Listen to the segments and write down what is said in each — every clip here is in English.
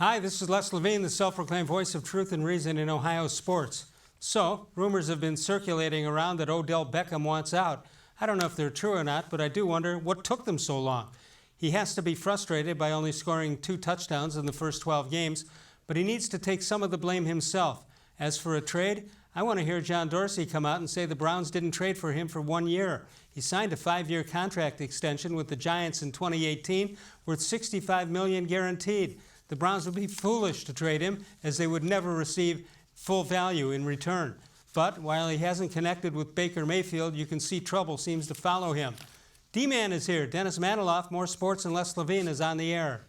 Hi, this is Les Levine, the self-proclaimed voice of truth and reason in Ohio sports. So, rumors have been circulating around that Odell Beckham wants out. I don't know if they're true or not, but I do wonder what took them so long. He has to be frustrated by only scoring 2 touchdowns in the first 12 games, but he needs to take some of the blame himself. As for a trade, I want to hear John Dorsey come out and say the Browns didn't trade for him for 1 year. He signed a 5-year contract extension with the Giants in 2018, worth $65 million guaranteed. The Browns would be foolish to trade him, as they would never receive full value in return. But while he hasn't connected with Baker-Mayfield, you can see trouble seems to follow him. D-Man is here. Dennis-Manoloff, More Sports and Les-Levine is on the air.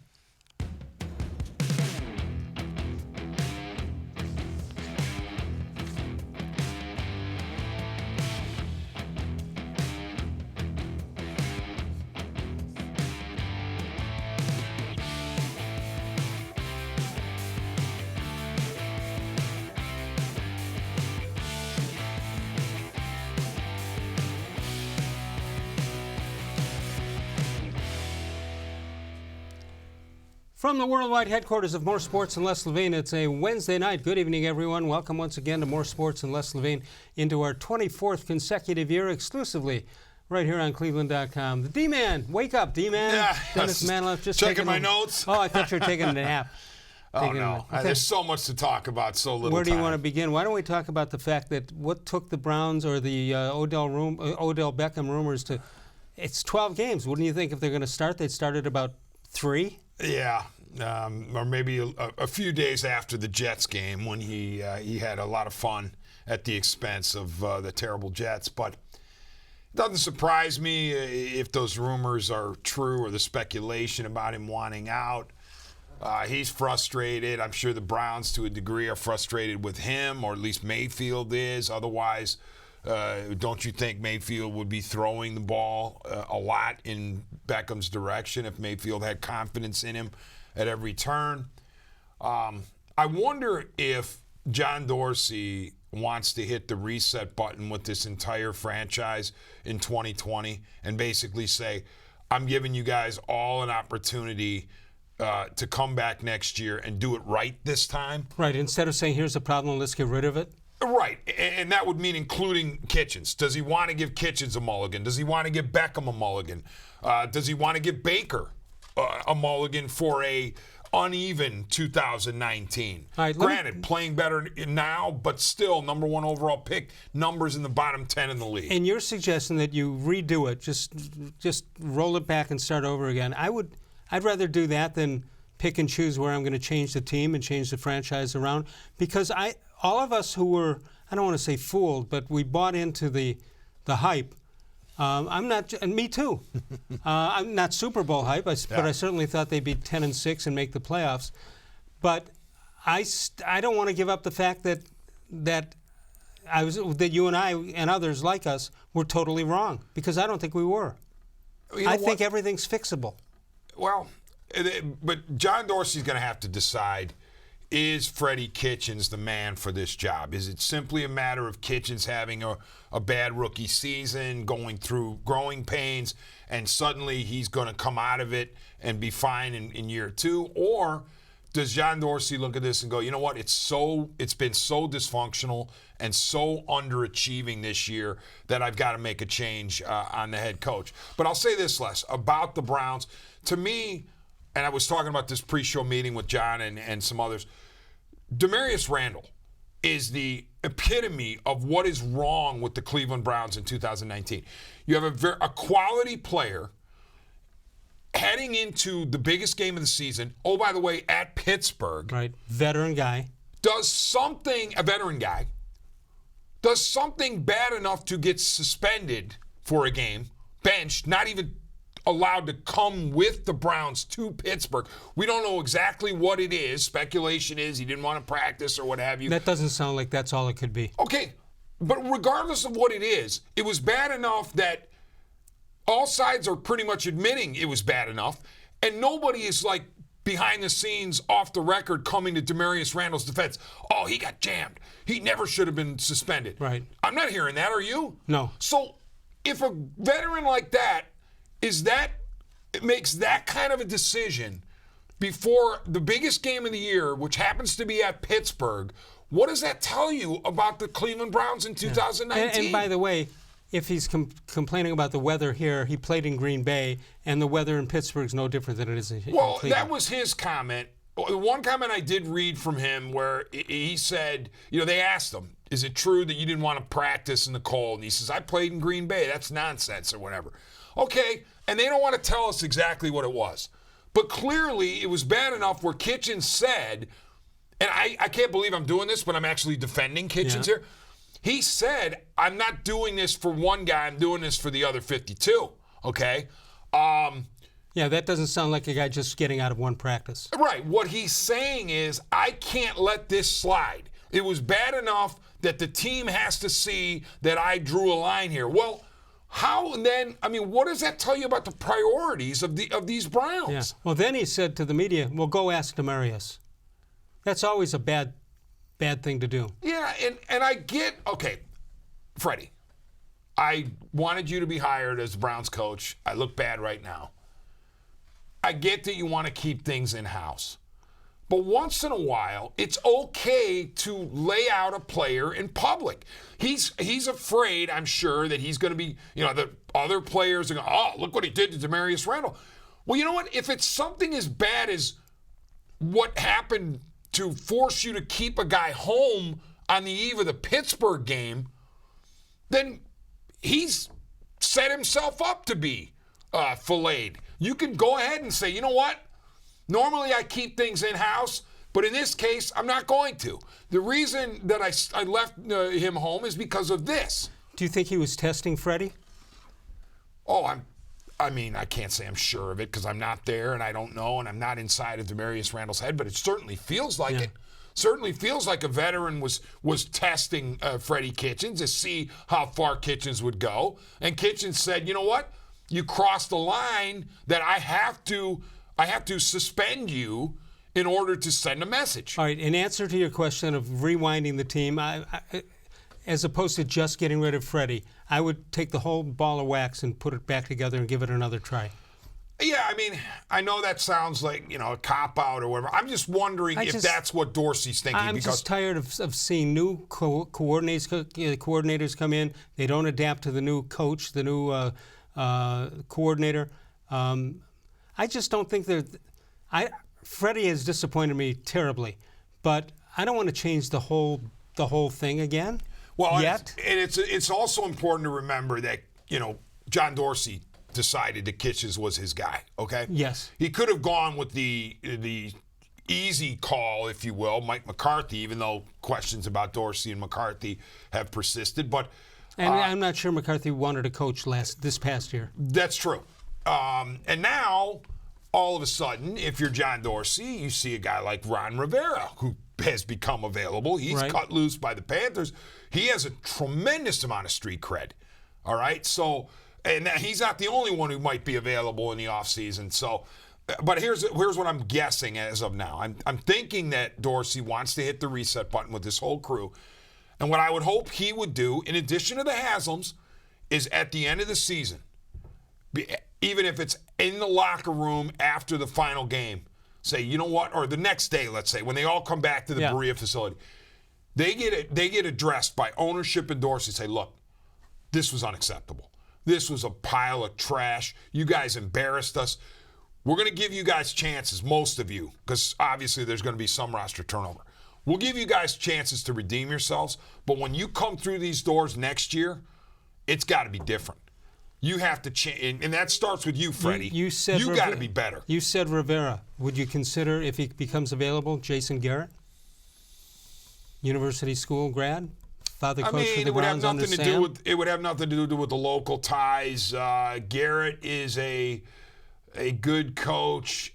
From the worldwide headquarters of More Sports and Les-Levine, it's a Wednesday night. Good evening, everyone. Welcome once again to More Sports and Les-Levine into our 24th consecutive year exclusively right here on cleveland.com. The D-Man, wake up, D-Man. Yeah, Dennis-Manoloff, just checking my notes. Oh, I thought you were taking a nap. Oh, no. Okay. There's so much to talk about, so little Where do you time. want to begin? Why don't we talk about the fact that what took the Browns or the Odell Beckham rumors to, it's 12 games. Wouldn't you think if they're going to start, they'd start at about 3? Yeah, or maybe a few days after the Jets game when he had a lot of fun at the expense of the terrible Jets. But it doesn't surprise me if those rumors are true or the speculation about him wanting out. He's frustrated. I'm sure the Browns, to a degree, are frustrated with him, or at least Mayfield is. Otherwise, don't you think Mayfield would be throwing the ball a lot in Beckham's direction if Mayfield had confidence in him at every turn? I wonder if John Dorsey wants to hit the reset button with this entire franchise in 2020 and basically say, I'm giving you guys all an opportunity to come back next year and do it right this time. Right, instead of saying, here's the problem, let's get rid of it. Right, and that would mean including Kitchens. Does he want to give Kitchens a mulligan? Does he want to give Beckham a mulligan? Does he want to give Baker a mulligan for a uneven 2019? Right, granted, playing better now, but still number 1 overall pick, numbers in the bottom 10 in the league. And you're suggesting that you redo it, just roll it back and start over again. I'd rather do that than pick and choose where I'm going to change the team and change the franchise around, because all of us who were, I don't want to say fooled, but we bought into the hype. I'm not, and me too. I'm not Super Bowl hype, but I certainly thought they'd be 10-6 and make the playoffs. But I don't want to give up the fact that you and I and others like us were totally wrong, because I don't think we were. I think everything's fixable. Well, but John Dorsey's going to have to decide, is Freddie-Kitchens the man for this job? Is it simply a matter of Kitchens having a bad rookie season, going through growing pains, and suddenly he's going to come out of it and be fine in year 2? Or does John Dorsey look at this and go, you know what, it's been so dysfunctional and so underachieving this year that I've got to make a change on the head coach? But I'll say this, Les, about the Browns. To me, and I was talking about this pre-show meeting with John and some others, damarious-randall is the epitome of what is wrong with the Cleveland Browns in 2019. You have a quality player heading into the biggest game of the season. Oh, by the way, at Pittsburgh. Right, veteran guy. A veteran guy, does something bad enough to get suspended for a game, benched, not even allowed to come with the Browns to Pittsburgh. We don't know exactly what it is. Speculation is he didn't want to practice or what have you. That doesn't sound like that's all it could be. Okay, but regardless of what it is, it was bad enough that all sides are pretty much admitting it was bad enough, and nobody is like behind the scenes, off the record, coming to damarious-randall's defense. Oh, he got jammed. He never should have been suspended. Right. I'm not hearing that. Are you? No. So if a veteran like that makes that kind of a decision before the biggest game of the year, which happens to be at Pittsburgh. What does that tell you about the Cleveland Browns in 2019? And by the way, if he's complaining about the weather here, he played in Green Bay, and the weather in Pittsburgh is no different than it is in Cleveland. That was his comment. The one comment I did read from him where he said, they asked him, is it true that you didn't want to practice in the cold? And he says, I played in Green Bay. That's nonsense or whatever. Okay, and they don't want to tell us exactly what it was. But clearly it was bad enough where Kitchens said, and I can't believe I'm doing this, but I'm actually defending Kitchens here. He said, I'm not doing this for one guy. I'm doing this for the other 52, okay? Yeah, that doesn't sound like a guy just getting out of one practice. Right. What he's saying is, I can't let this slide. It was bad enough that the team has to see that I drew a line here. Well, how then, what does that tell you about the priorities of these Browns? Yeah. Well, then he said to the media, well, go ask Damarious. That's always a bad thing to do. Yeah, and I get, okay, Freddie, I wanted you to be hired as the Browns coach. I look bad right now. I get that you want to keep things in-house. But once in a while, it's okay to lay out a player in public. He's afraid, I'm sure, that he's going to be, the other players are going, oh, look what he did to damarious-randall. Well, you know what? If it's something as bad as what happened to force you to keep a guy home on the eve of the Pittsburgh game, then he's set himself up to be filleted. You can go ahead and say, you know what? Normally I keep things in-house, but in this case, I'm not going to. The reason that I left him home is because of this. Do you think he was testing Freddie? Oh, I can't say I'm sure of it because I'm not there and I don't know and I'm not inside of damarious-randall's head, but it certainly feels like it. Certainly feels like a veteran was testing freddie-kitchens to see how far Kitchens would go. And Kitchens said, you know what? You crossed the line that I have to suspend you in order to send a message. All right, in answer to your question of rewinding the team, as opposed to just getting rid of Freddie, I would take the whole ball of wax and put it back together and give it another try. Yeah, I know that sounds like, a cop-out or whatever. I'm just wondering if that's what Dorsey's thinking. I'm just tired of seeing new coordinators come in. They don't adapt to the new coach, the new coordinator. I just don't think Freddie has disappointed me terribly, but I don't want to change the whole thing again. Well, yet. And it's also important to remember that John Dorsey decided that Kitchens was his guy. Okay. Yes. He could have gone with the easy call, if you will, Mike McCarthy, even though questions about Dorsey and McCarthy have persisted. But I'm not sure McCarthy wanted to coach this past year. That's true. And now, all of a sudden, if you're John Dorsey, you see a guy like Ron Rivera, who has become available. He's cut loose by the Panthers. He has a tremendous amount of street cred. All right? So, and he's not the only one who might be available in the offseason. So, but here's what I'm guessing as of now. I'm thinking that Dorsey wants to hit the reset button with this whole crew. And what I would hope he would do, in addition to the Haslams, is at the end of the season, even if it's in the locker room after the final game, say, you know what, or the next day, let's say, when they all come back to the Berea facility, they get addressed by ownership and Dorsey, say, look, this was unacceptable. This was a pile of trash. You guys embarrassed us. We're going to give you guys chances, most of you, because obviously there's going to be some roster turnover. We'll give you guys chances to redeem yourselves, but when you come through these doors next year, it's got to be different. You have to change, and that starts with you, Freddie. You got to be better. You said Rivera. Would you consider, if he becomes available, Jason Garrett? University school grad? Father coach for the Browns under Sam? It would have nothing to do with the local ties. Garrett is a good coach,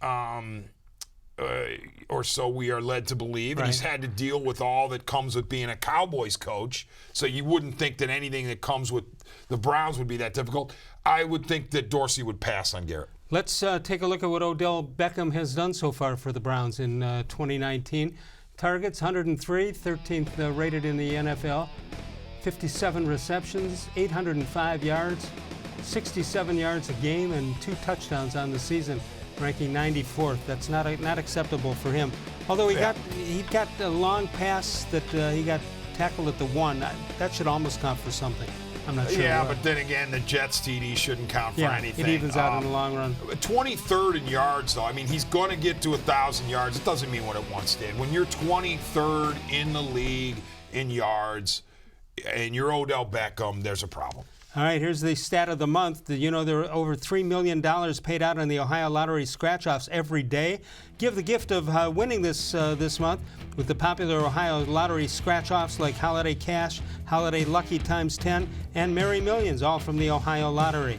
or so we are led to believe. And he's had to deal with all that comes with being a Cowboys coach. So you wouldn't think that anything that comes with the Browns would be that difficult. I would think that Dorsey would pass on Garrett. Let's take a look at what Odell Beckham has done so far for the Browns in 2019. Targets, 103, 13th rated in the NFL. 57 receptions, 805 yards, 67 yards a game, and 2 touchdowns on the season. ranking 94th. That's not acceptable for him. Although he got a long pass that he got tackled at the 1. That should almost count for something. I'm not sure. Yeah, but then again, the Jets TD shouldn't count for anything. It evens out in the long run. 23rd in yards, though. I mean, he's going to get to 1,000 yards. It doesn't mean what it once did. When you're 23rd in the league in yards and you're Odell Beckham, there's a problem. All right, here's the stat of the month. You know, there are over $3 million paid out on the Ohio Lottery scratch-offs every day. Give the gift of winning this month with the popular Ohio Lottery scratch-offs like Holiday Cash, Holiday Lucky Times 10, and Merry Millions, all from the Ohio Lottery.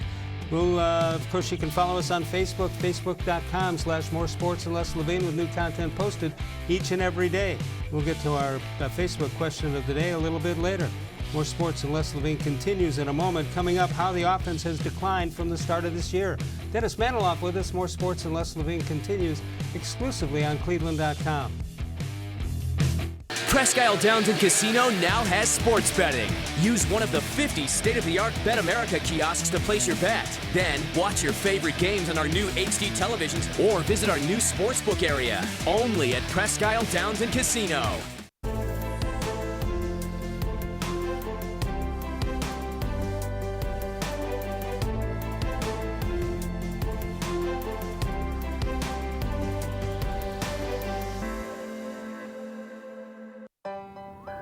Well, of course, you can follow us on Facebook, facebook.com/more-sports-and-les-levine with new content posted each and every day. We'll get to our Facebook question of the day a little bit later. More Sports and Les-Levine continues in a moment. Coming up, how the offense has declined from the start of this year. Dennis-Manoloff with us. More Sports and Les-Levine continues exclusively on cleveland.com. Presque Isle Downs and Casino now has sports betting. Use one of the 50 state-of-the-art Bet America kiosks to place your bet. Then watch your favorite games on our new HD televisions or visit our new sportsbook area. Only at Presque Isle Downs and Casino.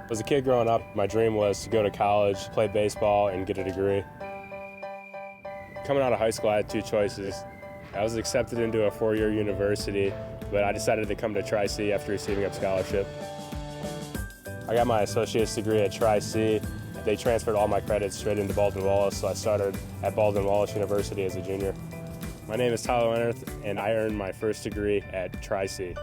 As a kid growing up, my dream was to go to college, play baseball, and get a degree. Coming out of high school, I had two choices. I was accepted into a four-year university, but I decided to come to Tri-C after receiving a scholarship. I got my associate's degree at Tri-C. They transferred all my credits straight into Baldwin-Wallace, so I started at Baldwin-Wallace University as a junior. My name is Tyler Leonard, and I earned my first degree at Tri-C.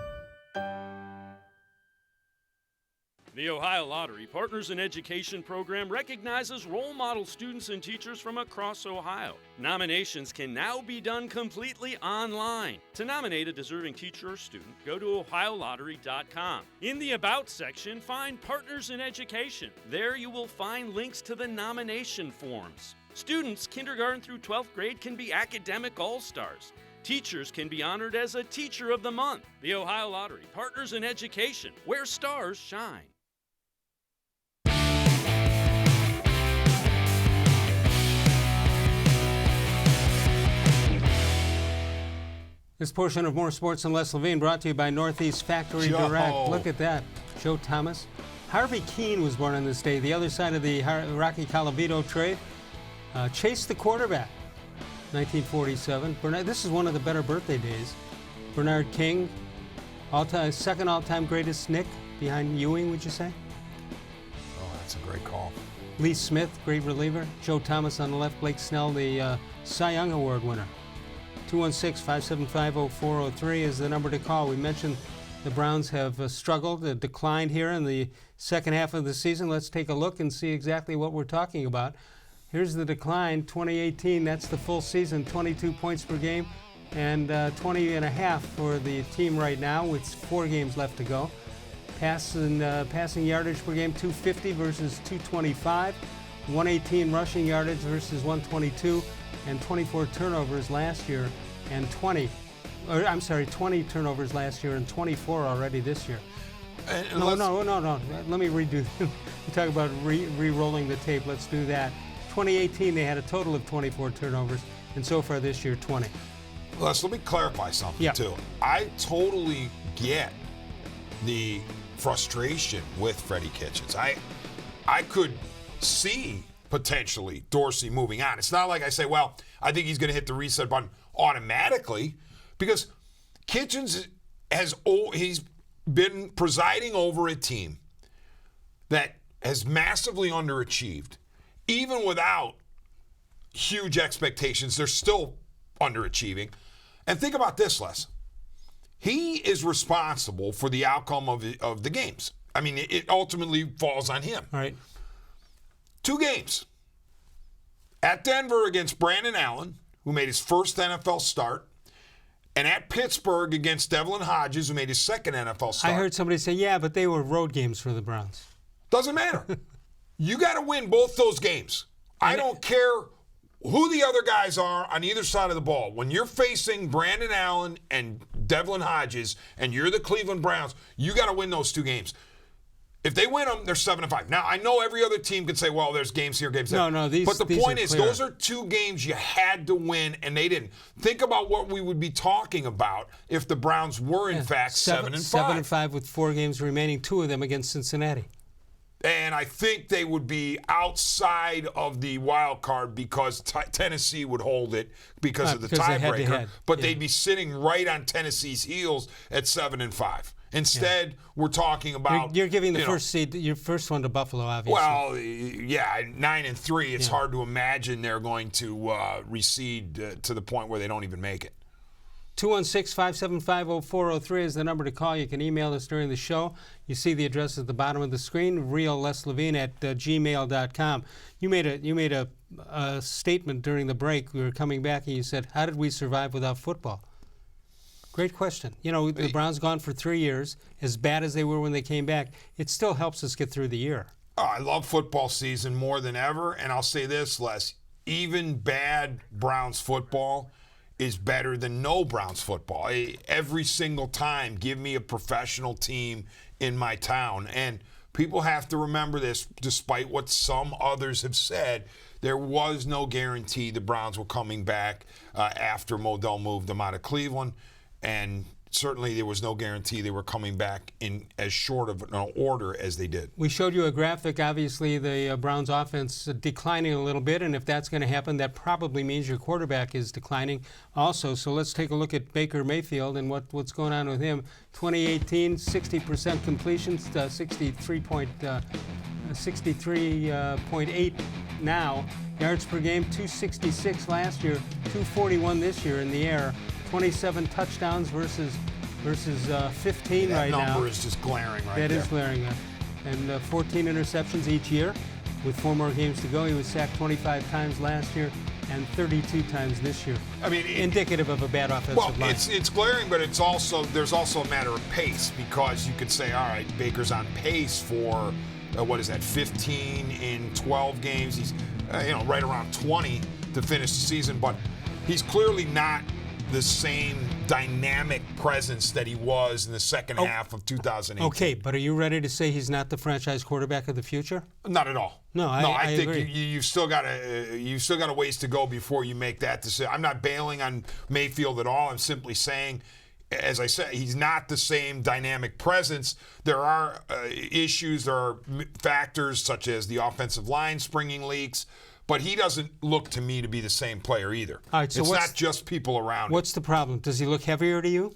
The Ohio Lottery Partners in Education program recognizes role model students and teachers from across Ohio. Nominations can now be done completely online. To nominate a deserving teacher or student, go to ohiolottery.com. In the About section, find Partners in Education. There you will find links to the nomination forms. Students kindergarten through 12th grade can be academic all-stars. Teachers can be honored as a Teacher of the Month. The Ohio Lottery Partners in Education, where stars shine. This portion of More Sports and Les-Levine brought to you by Northeast Factory Direct. Look at that. Joe Thomas. Harvey Keene was born on this day. The other side of the Rocky Colavito trade. Chase the quarterback, 1947. This is one of the better birthday days. Bernard King, second all-time greatest Nick, behind Ewing, would you say? Oh, that's a great call. Lee Smith, great reliever. Joe Thomas on the left. Blake Snell, the Cy Young Award winner. 216-575-0403 is the number to call. We mentioned the Browns have struggled, declined here in the second half of the season. Let's take a look and see exactly what we're talking about. Here's the decline, 2018, that's the full season, 22 points per game and 20 and a half for the team right now with 4 games left to go. Passing yardage per game, 250 versus 225. 118 rushing yardage versus 122. And 24 turnovers last year and 20 turnovers last year and 24 already this year. No. Let me redo. You talk about re-rolling the tape. Let's do that. 2018, they had a total of 24 turnovers, and so far this year, 20. Les, let me clarify something, too. I totally get the frustration with Freddie-Kitchens. I could see potentially Dorsey moving on. It's not like I say, well, I think he's going to hit the reset button automatically, because Kitchens he's been presiding over a team that has massively underachieved. Even without huge expectations, they're still underachieving. And think about this, Les. He is responsible for the outcome of the games. I mean, it ultimately falls on him. All right. 2 games. At Denver against Brandon Allen, who made his first NFL start, and at Pittsburgh against Devlin Hodges, who made his second NFL start. I heard somebody say, yeah, but they were road games for the Browns. Doesn't matter. You got to win both those games. I don't care who the other guys are on either side of the ball. When you're facing Brandon Allen and Devlin Hodges and you're the Cleveland Browns, you got to win those 2 games. If they win them, they're 7-5. Now, I know every other team could say, well, there's games here, games there. No, these But the point is, clear. those are 2 games you had to win, and they didn't. Think about what we would be talking about if the Browns were, in fact, 7-5. 7-5 with 4 games remaining, 2 of them against Cincinnati. And I think they would be outside of the wild card because Tennessee would hold it because of the because they tiebreaker. head-to-head. But Yeah. they'd be sitting right on Tennessee's heels at 7-5. Instead, we're talking about You're giving the you know, first seed, your first one to Buffalo, obviously. Well, yeah, 9-3. It's hard to imagine they're going to recede to the point where they don't even make it. 216-575-0403 is the number to call. You can email us during the show. You see the address at the bottom of the screen, real-les-levine at gmail.com. You made a statement during the break. We were coming back and you said, how did we survive without football? Great question. You know, the Browns gone for 3 years. As bad as they were when they came back, it still helps us get through the year. Oh, I love football season more than ever. And I'll say this, Les, even bad Browns football is better than no Browns football. Every single time, give me a professional team in my town. And people have to remember this, despite what some others have said, there was no guarantee the Browns were coming back after Modell moved them out of Cleveland. And certainly there was no guarantee they were coming back in as short of an order as they did. We showed you a graphic. Obviously, the Browns offense declining a little bit, and if that's going to happen, that probably means your quarterback is declining also. So let's take a look at Baker-Mayfield and what's going on with him. 2018, 60% completions, 63.8 now. Yards per game, 266 last year, 241 this year in the air. 27 touchdowns versus 15 right now. That number is just glaring right there. That is glaring. And 14 interceptions each year. With 4 more games to go, he was sacked 25 times last year and 32 times this year. I mean, indicative of a bad offensive line. Well, it's glaring, but there's also a matter of pace, because you could say, all right, Baker's on pace for 15 in 12 games. He's right around 20 to finish the season, but he's clearly not the same dynamic presence that he was in the second half of 2018. Okay, but are you ready to say he's not the franchise quarterback of the future? Not at all. No, I think agree. you've still got a ways to go before you make that decision. I'm not bailing on Mayfield at all. I'm simply saying, as I said, he's not the same dynamic presence. There are issues, there are factors such as the offensive line springing leaks. But he doesn't look to me to be the same player either. All right, so it's not just people around him. What's the problem? Does he look heavier to you?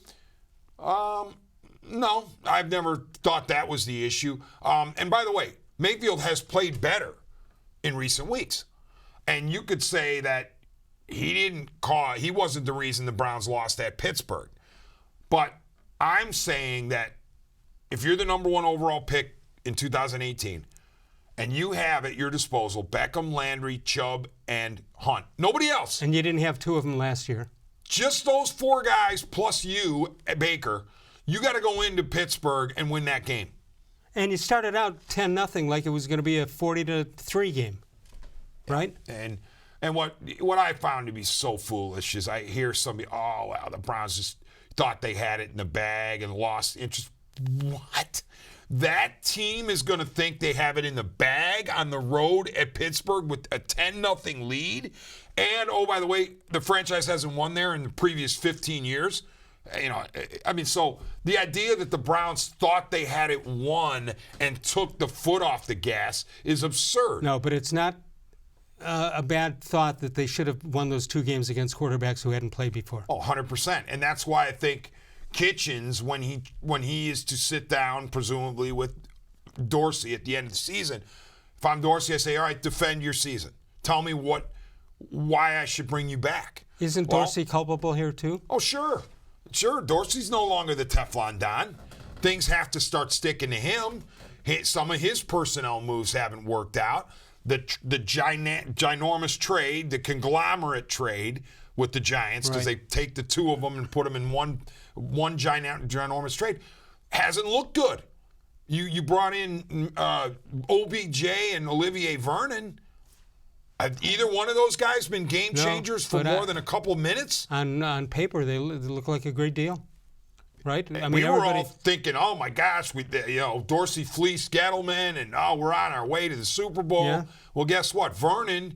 No, I've never thought that was the issue. And by the way, Mayfield has played better in recent weeks. And you could say that he wasn't the reason the Browns lost at Pittsburgh. But I'm saying that if you're the number 1 overall pick in 2018, and you have at your disposal Beckham, Landry, Chubb, and Hunt. Nobody else. And you didn't have 2 of them last year. Just those 4 guys plus you, Baker. You got to go into Pittsburgh and win that game. And you started out 10-0 like it was going to be a 40-3 game, right? And what I found to be so foolish is I hear somebody, oh, wow, the Browns just thought they had it in the bag and lost interest. What? That team is going to think they have it in the bag on the road at Pittsburgh with a 10-0 lead. And, oh, by the way, the franchise hasn't won there in the previous 15 years. So the idea that the Browns thought they had it won and took the foot off the gas is absurd. No, but it's not a bad thought that they should have won those 2 games against quarterbacks who hadn't played before. Oh, 100%. And that's why I think Kitchens, when he is to sit down, presumably with Dorsey at the end of the season, if I'm Dorsey, I say, all right, defend your season. Tell me why I should bring you back. Isn't Dorsey culpable here too? Oh, sure. Sure, Dorsey's no longer the Teflon Don. Things have to start sticking to him. Some of his personnel moves haven't worked out. The ginormous trade, the conglomerate trade with the Giants, because they take the 2 of them and put them in one ginormous trade, hasn't looked good. You brought in OBJ and Olivier Vernon. Have either one of those guys been game changers for more than a couple minutes? On paper, they look like a great deal, right? I mean, we were all thinking, oh my gosh, Dorsey fleeced Gettleman, and we're on our way to the Super Bowl. Yeah. Well, guess what? Vernon,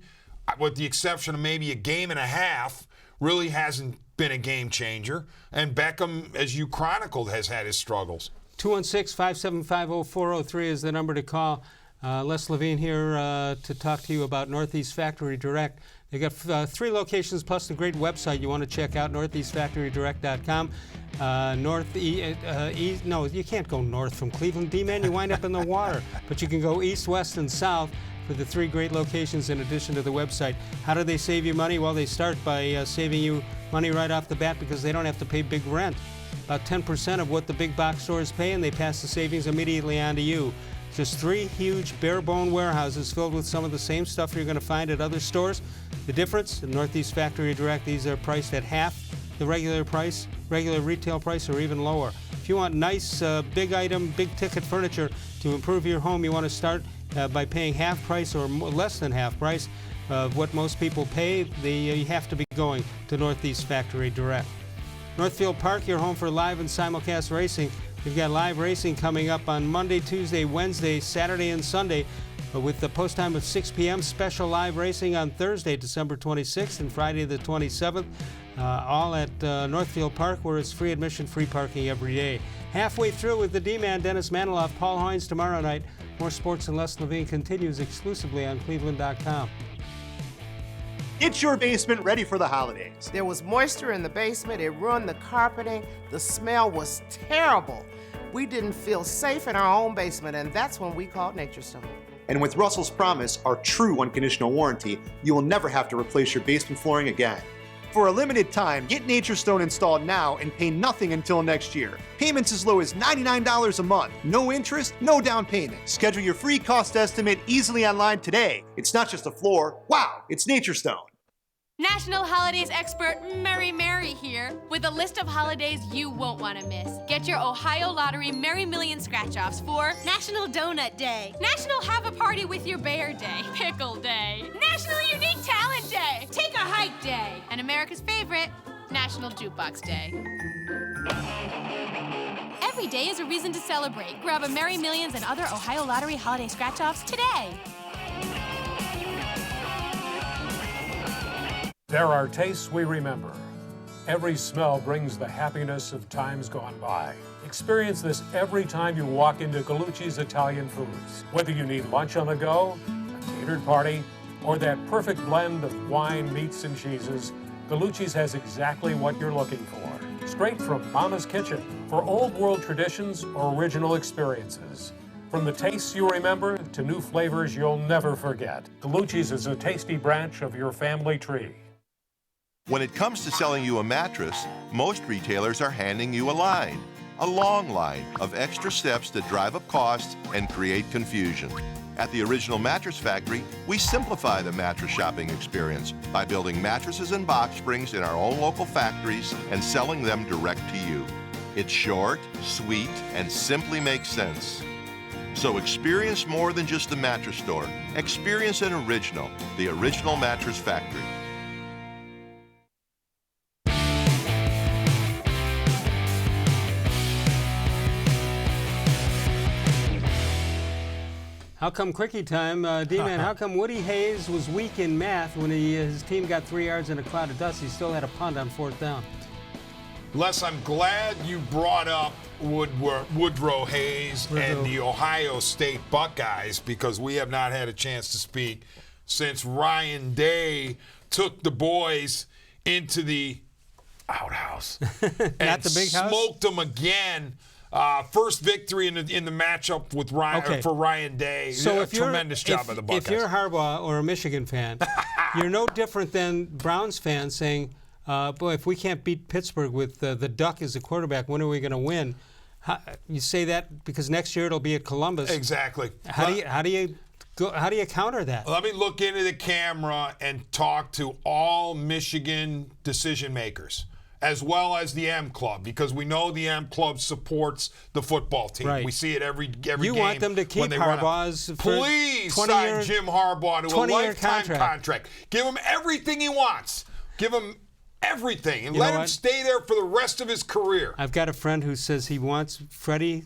with the exception of maybe a game and a half, really hasn't been a game changer. And Beckham, as you chronicled, has had his struggles. 216-575-0403 is the number to call. Les-Levine here to talk to you about Northeast Factory Direct. They got 3 locations plus the great website you want to check out, northeastfactorydirect.com. No, you can't go north from Cleveland, D-Man. You wind up in the water. But you can go east, west, and south for the 3 great locations in addition to the website. How do they save you money? Well, they start by saving you money right off the bat because they don't have to pay big rent. About 10% of what the big box stores pay, and they pass the savings immediately on to you. Just 3 huge bare-bone warehouses filled with some of the same stuff you're going to find at other stores. The difference, in Northeast Factory Direct, these are priced at half the regular retail price, or even lower. If you want nice, big item, big-ticket furniture to improve your home, you want to start by paying half price or less than half price of what most people pay. You have to be going to Northeast Factory Direct. Northfield Park, your home for live and simulcast racing. We've got live racing coming up on Monday, Tuesday, Wednesday, Saturday, and Sunday with the post time of 6 p.m. Special live racing on Thursday, December 26th and Friday the 27th, all at Northfield Park, where it's free admission, free parking every day. Halfway through with the D-Man, Dennis-Manoloff, Paul Hoynes tomorrow night. More Sports and Les-Levine continues exclusively on cleveland.com. Get your basement ready for the holidays. There was moisture in the basement. It ruined the carpeting. The smell was terrible. We didn't feel safe in our own basement, and that's when we called Nature Stone. And with Russell's Promise, our true unconditional warranty, you will never have to replace your basement flooring again. For a limited time, get Nature Stone installed now and pay nothing until next year. Payments as low as $99 a month. No interest, no down payment. Schedule your free cost estimate easily online today. It's not just a floor. Wow, it's Nature Stone. National Holidays expert Mary here with a list of holidays you won't want to miss. Get your Ohio Lottery Merry Million scratch-offs for National Donut Day, National Have a Party with Your Bear Day, Pickle Day, National Unique Talent Day, Take a Hike Day, and America's favorite, National Jukebox Day. Every day is a reason to celebrate. Grab a Merry Millions and other Ohio Lottery holiday scratch-offs today. There are tastes we remember. Every smell brings the happiness of times gone by. Experience this every time you walk into Gallucci's Italian Foods. Whether you need lunch on the go, a catered party, or that perfect blend of wine, meats, and cheeses, Gallucci's has exactly what you're looking for. Straight from Mama's Kitchen for old world traditions or original experiences. From the tastes you remember to new flavors you'll never forget, Gallucci's is a tasty branch of your family tree. When it comes to selling you a mattress, most retailers are handing you a long line of extra steps that drive up costs and create confusion. At the Original Mattress Factory, we simplify the mattress shopping experience by building mattresses and box springs in our own local factories and selling them direct to you. It's short, sweet, and simply makes sense. So experience more than just the mattress store. Experience an original, the Original Mattress Factory. How come quickie time, D-Man, how come Woody Hayes was weak in math when his team got 3 yards in a cloud of dust? He still had a punt on 4th down. Les, I'm glad you brought up Woodrow Hayes and the Ohio State Buckeyes, because we have not had a chance to speak since Ryan Day took the boys into the outhouse and the big house? Smoked them again. First victory in the matchup with Ryan for Ryan Day. So Tremendous job of the Buckeyes. If you're Harbaugh or a Michigan fan, you're no different than Browns fans saying, boy, if we can't beat Pittsburgh with the Duck as the quarterback, when are we going to win? You say that because next year it'll be at Columbus. Exactly. How do you counter that? Let me look into the camera and talk to all Michigan decision makers as well as the M Club, because we know the M Club supports the football team. Right. We see it every game. You want them to keep when they run Harbaugh's Please 20 sign year, Jim Harbaugh to a 20-year lifetime contract. Give him everything he wants. Give him everything, and let him stay there for the rest of his career. I've got a friend who says he wants Freddie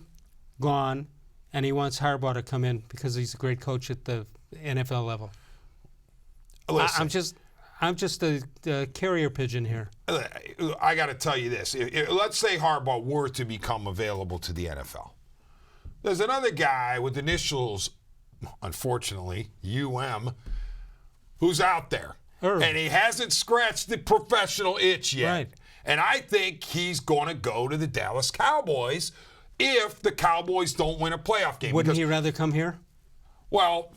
gone, and he wants Harbaugh to come in because he's a great coach at the NFL level. Listen, I'm just a carrier pigeon here. I got to tell you this. Let's say Harbaugh were to become available to the NFL. There's another guy with initials, unfortunately, UM, who's out there. And he hasn't scratched the professional itch yet. Right. And I think he's going to go to the Dallas Cowboys if the Cowboys don't win a playoff game. Wouldn't he rather come here? Well,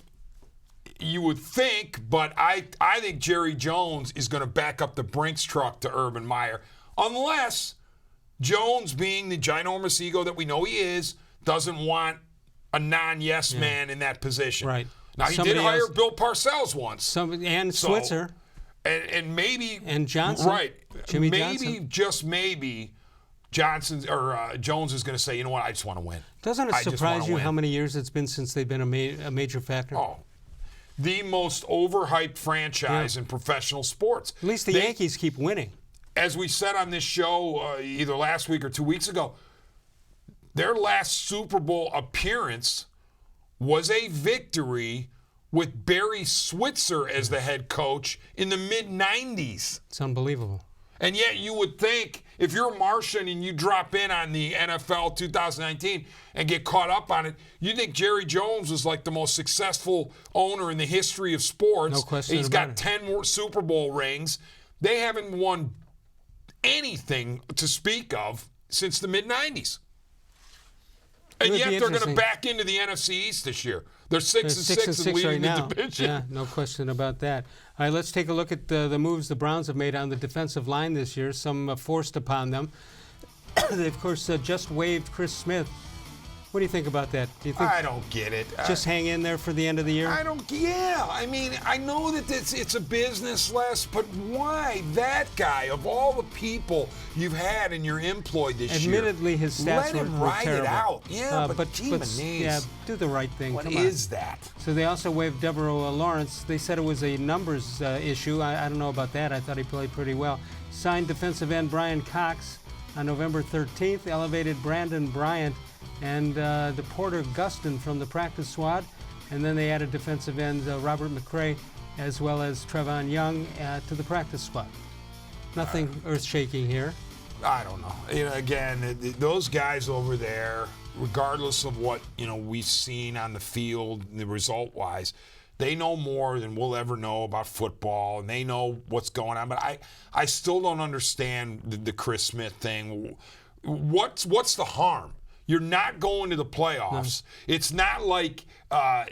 you would think, but I think Jerry Jones is going to back up the Brinks truck to Urban Meyer, unless Jones, being the ginormous ego that we know he is, doesn't want a non-yes man in that position. Right. Now, he did hire Bill Parcells once. And Switzer. And maybe. And Johnson. Right. Jimmy maybe, Johnson. just maybe, Jones is going to say, you know what, I just want to win. Doesn't it surprise you how many years it's been since they've been a major factor? Oh, the most overhyped franchise in professional sports. At least the Yankees keep winning. As we said on this show either last week or 2 weeks ago, their last Super Bowl appearance was a victory with Barry Switzer as the head coach in the mid-'90s. It's unbelievable. And yet you would think if you're a Martian and you drop in on the NFL 2019 and get caught up on it, you think Jerry Jones was like the most successful owner in the history of sports. No question He's about got it. 10 more Super Bowl rings. They haven't won anything to speak of since the mid-'90s. And yet they're going to back into the NFC East this year. They're 6-6 and leading the division. Yeah, no question about that. All right, let's take a look at the moves the Browns have made on the defensive line this year, some forced upon them. They, of course, just waived Chris Smith. What do you think about that? Do you think I don't get it. Just hang in there for the end of the year? I mean, I know that it's a business, Les, but why that guy, of all the people you've had in your employ this year? Admittedly, his stats let him were ride terrible. it out. Yeah, but yeah, do the right thing. What Come on. is that? So they also waived Deborah Lawrence. They said it was a numbers issue. I don't know about that. I thought he played pretty well. Signed defensive end Brian Cox on November 13th. Elevated Brandon Bryant and the Porter Gustin from the practice squad. And then they added defensive end Robert McCray as well as Trevon Young to the practice squad. Nothing earth-shaking here. I don't know. You know, again, those guys over there, regardless of what we've seen on the field, the result-wise, they know more than we'll ever know about football, and they know what's going on. But I still don't understand the Chris Smith thing. What's the harm? You're not going to the playoffs. No. It's not like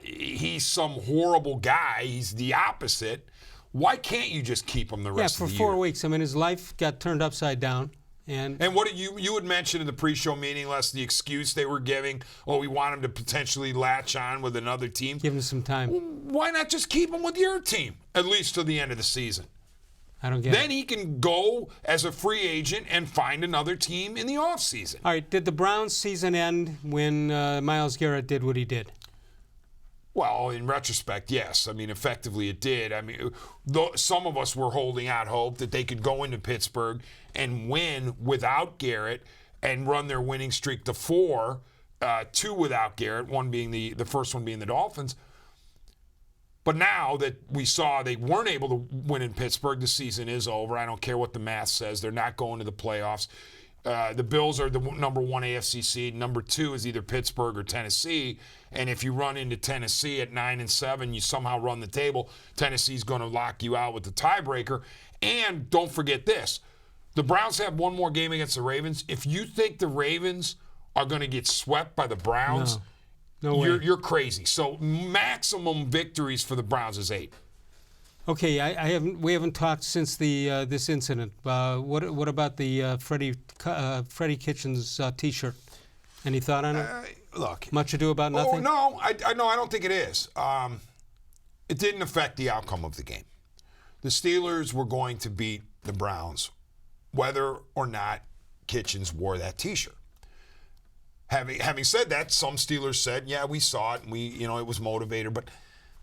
he's some horrible guy. He's the opposite. Why can't you just keep him the rest of the year? Yeah, for 4 weeks. I mean, his life got turned upside down. And what did you had mentioned in the pre-show meeting, Les, the excuse they were giving, we want him to potentially latch on with another team. Give him some time. Well, why not just keep him with your team, at least to the end of the season? I don't get Then he can go as a free agent and find another team in the offseason. All right, did the Browns' season end when Myles-Garrett did what he did? Well, in retrospect, yes. I mean, effectively it did. I mean, some of us were holding out hope that they could go into Pittsburgh and win without Garrett and run their winning streak to 4, 2 without Garrett, one being the first one being the Dolphins. But now that we saw they weren't able to win in Pittsburgh, the season is over. I don't care what the math says. They're not going to the playoffs. The Bills are the number 1 AFC seed. Number 2 is either Pittsburgh or Tennessee. And if you run into Tennessee at 9-7, you somehow run the table, Tennessee's going to lock you out with the tiebreaker. And don't forget this. The Browns have one more game against the Ravens. If you think the Ravens are going to get swept by the Browns, you're crazy. So maximum victories for the Browns is 8. Okay, we haven't talked since this incident. What about the Freddie-Kitchens T-shirt? Any thought on it? Look, much ado about nothing. No, I don't think it is. It didn't affect the outcome of the game. The Steelers were going to beat the Browns whether or not Kitchens wore that T-shirt. Having said that, some Steelers said, yeah, we saw it, and it was motivated. But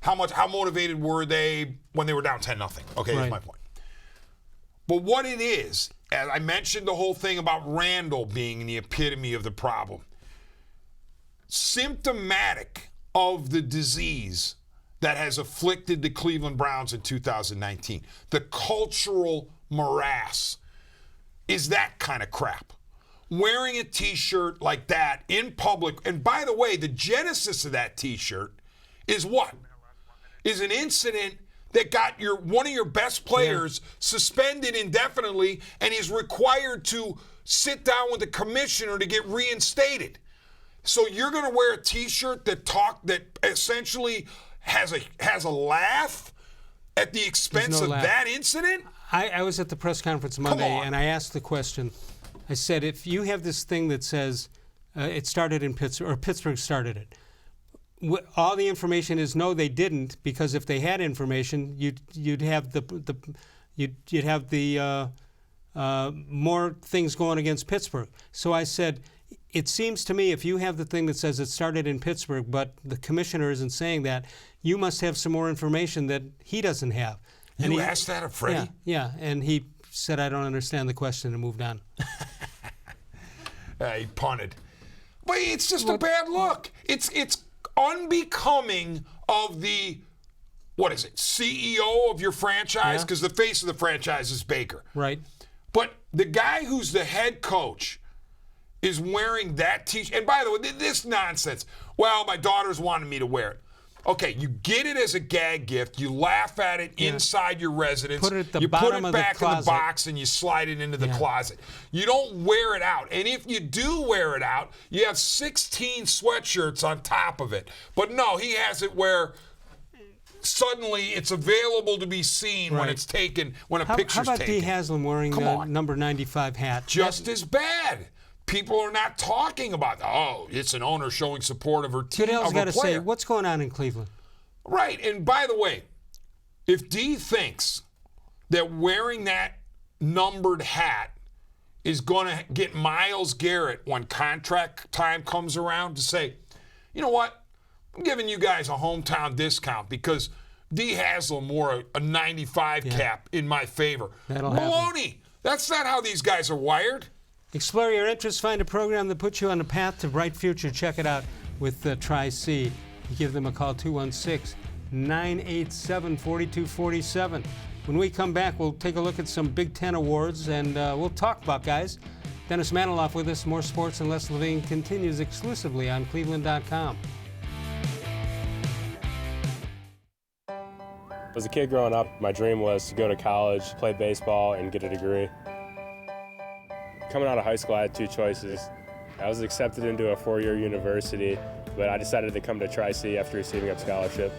how motivated were they when they were down 10-0? Okay, that's my point. But what it is, as I mentioned the whole thing about Randall being the epitome of the problem, symptomatic of the disease that has afflicted the Cleveland Browns in 2019, the cultural morass, is that kind of crap. Wearing a T-shirt like that in public, and by the way, the genesis of that T-shirt is what? Is an incident that got one of your best players suspended indefinitely, and is required to sit down with the commissioner to get reinstated. So you're going to wear a T-shirt that essentially has a laugh at the expense of that incident? I was at the press conference Monday, and I asked the question. I said, if you have this thing that says it started in Pittsburgh, or Pittsburgh started it, all the information is no, they didn't, because if they had information, you'd have the more things going against Pittsburgh. So I said, it seems to me if you have the thing that says it started in Pittsburgh, but the commissioner isn't saying that, you must have some more information that he doesn't have. And you asked that of Freddie? Yeah, and he said, I don't understand the question, and moved on. He punted. But it's just a bad look. It's unbecoming of the, CEO of your franchise? Because the face of the franchise is Baker. Right. But the guy who's the head coach is wearing that T-shirt. And by the way, this nonsense. Well, my daughters wanted me to wear it. Okay, you get it as a gag gift. You laugh at it inside your residence. Put it at the you bottom put it of back the in the closet. box and you slide it into the closet. You don't wear it out. And if you do wear it out, you have 16 sweatshirts on top of it. But no, he has it where suddenly it's available to be seen when it's taken, when a picture's taken. How about Dee Haslam wearing the number 95 hat? Just as bad. People are not talking about, it's an owner showing support of her team. Goodell's got to say, what's going on in Cleveland? Right, and by the way, if Dee thinks that wearing that numbered hat is going to get Myles-Garrett when contract time comes around to say, you know what, I'm giving you guys a hometown discount because Dee Haslam wore a 95 cap in my favor. Baloney. That's not how these guys are wired. Explore your interests. Find a program that puts you on a path to bright future. Check it out with Tri-C. Give them a call, 216-987-4247. When we come back, we'll take a look at some Big Ten awards, and we'll talk about guys. Dennis-Manoloff with us. More Sports and Les-Levine continues exclusively on cleveland.com. As a kid growing up, my dream was to go to college, play baseball, and get a degree. Coming out of high school, I had two choices. I was accepted into a four-year university, but I decided to come to Tri-C after receiving a scholarship.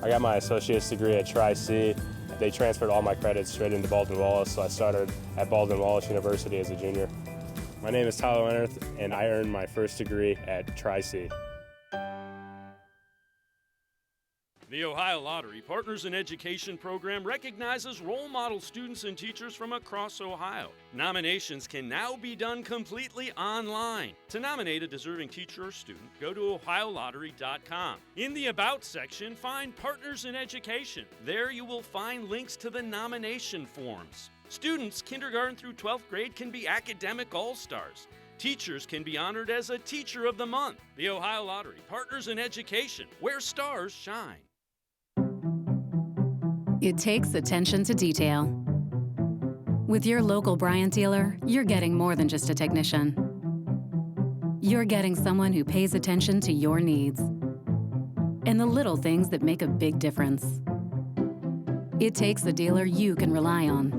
I got my associate's degree at Tri-C. They transferred all my credits straight into Baldwin-Wallace, so I started at Baldwin-Wallace University as a junior. My name is Tyler Leonard, and I earned my first degree at Tri-C. The Ohio Lottery Partners in Education program recognizes role model students and teachers from across Ohio. Nominations can now be done completely online. To nominate a deserving teacher or student, go to ohiolottery.com. In the About section, find Partners in Education. There you will find links to the nomination forms. Students, kindergarten through 12th grade, can be academic all-stars. Teachers can be honored as a Teacher of the Month. The Ohio Lottery Partners in Education, where stars shine. It takes attention to detail. With your local Bryant dealer, you're getting more than just a technician. You're getting someone who pays attention to your needs and the little things that make a big difference. It takes a dealer you can rely on.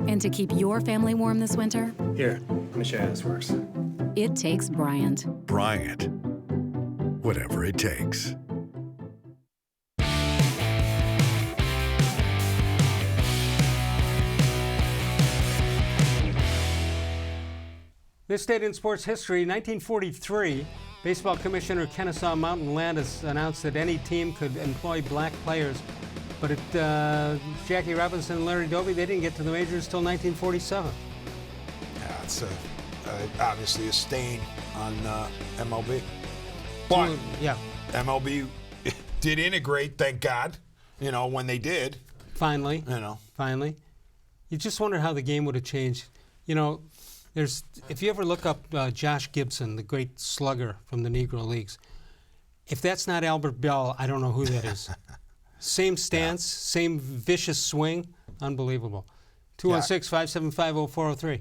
And to keep your family warm this winter, here, let me show you how this works. It takes Bryant. Bryant. Whatever it takes. This date in sports history, 1943, Baseball Commissioner Kennesaw Mountain Landis announced that any team could employ black players, But Jackie Robinson and Larry Doby, they didn't get to the majors till 1947. Yeah, it's obviously a stain on MLB. But yeah, MLB did integrate, thank God, when they did. Finally. Finally. You just wonder how the game would have changed. If you ever look up Josh Gibson, the great slugger from the Negro Leagues, if that's not Albert Bell, I don't know who that is. Same stance, same vicious swing, unbelievable. 216-575-0403.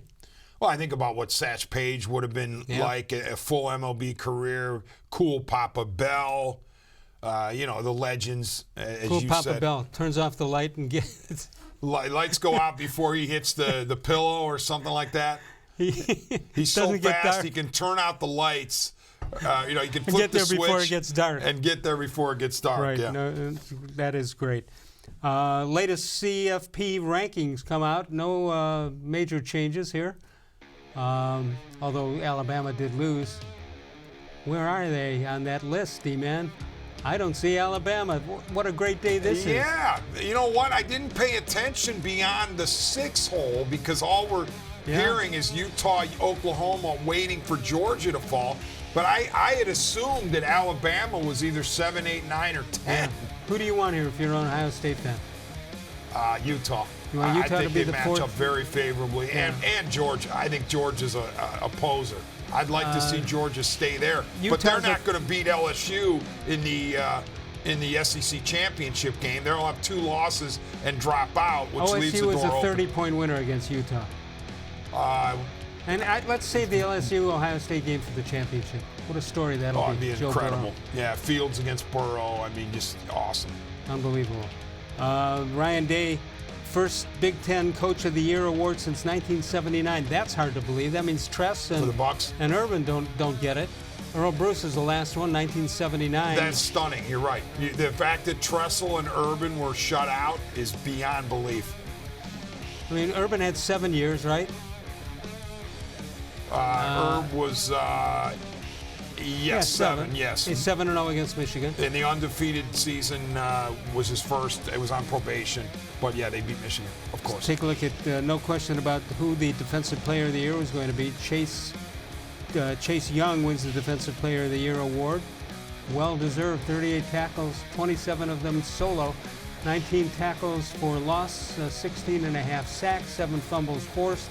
Well, I think about what Satch Paige would have been like, a full MLB career. Cool Papa Bell, the legends, as cool you Papa said. Bell turns off the light and gets lights go out before he hits the pillow or something like that. He's so fast he can turn out the lights. He can flip the switch before it gets dark. And get there before it gets dark. Right. Yeah. No, that is great. Latest CFP rankings come out. No major changes here. Although Alabama did lose. Where are they on that list, D-Man? I don't see Alabama. What a great day this is. Yeah. You know what? I didn't pay attention beyond the 6 hole because all we're hearing is Utah, Oklahoma waiting for Georgia to fall. But I had assumed that Alabama was either 7, 8, 9, or 10. Who do you want here if you're an Ohio State fan? Utah. You want Utah I think to be they the match fourth? up very favorably. And Georgia. I think Georgia's a poser. I'd like to see Georgia stay there. But they're not going to beat LSU in the SEC championship game. They'll have 2 losses and drop out, which leaves the OSU door was a open. 30-point winner against Utah. Let's save the LSU-Ohio State game for the championship. What a story that'll It'd be Joe incredible. Burrow. Yeah, Fields against Burrow. I mean, just awesome. Unbelievable. Ryan Day, first Big Ten Coach of the Year award since 1979. That's hard to believe. That means Tress For the Bucs. and Urban don't get it. Earl Bruce is the last one, 1979. That's stunning. You're right. The fact that Tressel and Urban were shut out is beyond belief. I mean, Urban had 7 years, right? Herb was, 7. Yes. He's 7-0 against Michigan. And the undefeated season was his first. It was on probation. But, yeah, they beat Michigan, of course. Take a look at, no question about who the Defensive Player of the Year was going to be. Chase Young wins the Defensive Player of the Year award. Well-deserved, 38 tackles, 27 of them solo, 19 tackles for loss, 16.5 sacks, 7 fumbles forced,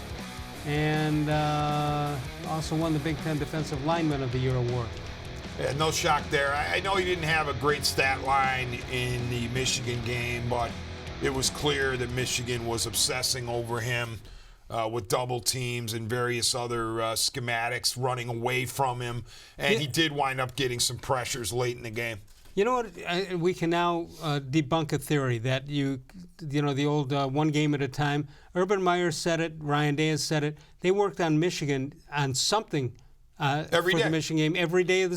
and also won the Big Ten Defensive Lineman of the Year award. Yeah, no shock there. I know he didn't have a great stat line in the Michigan game, but it was clear that Michigan was obsessing over him with double teams and various other schematics running away from him. And he did wind up getting some pressures late in the game. You know what? We can now debunk a theory that the old one game at a time. Urban Meyer said it. Ryan Day has said it. They worked on Michigan on something every for day. The Michigan game every day of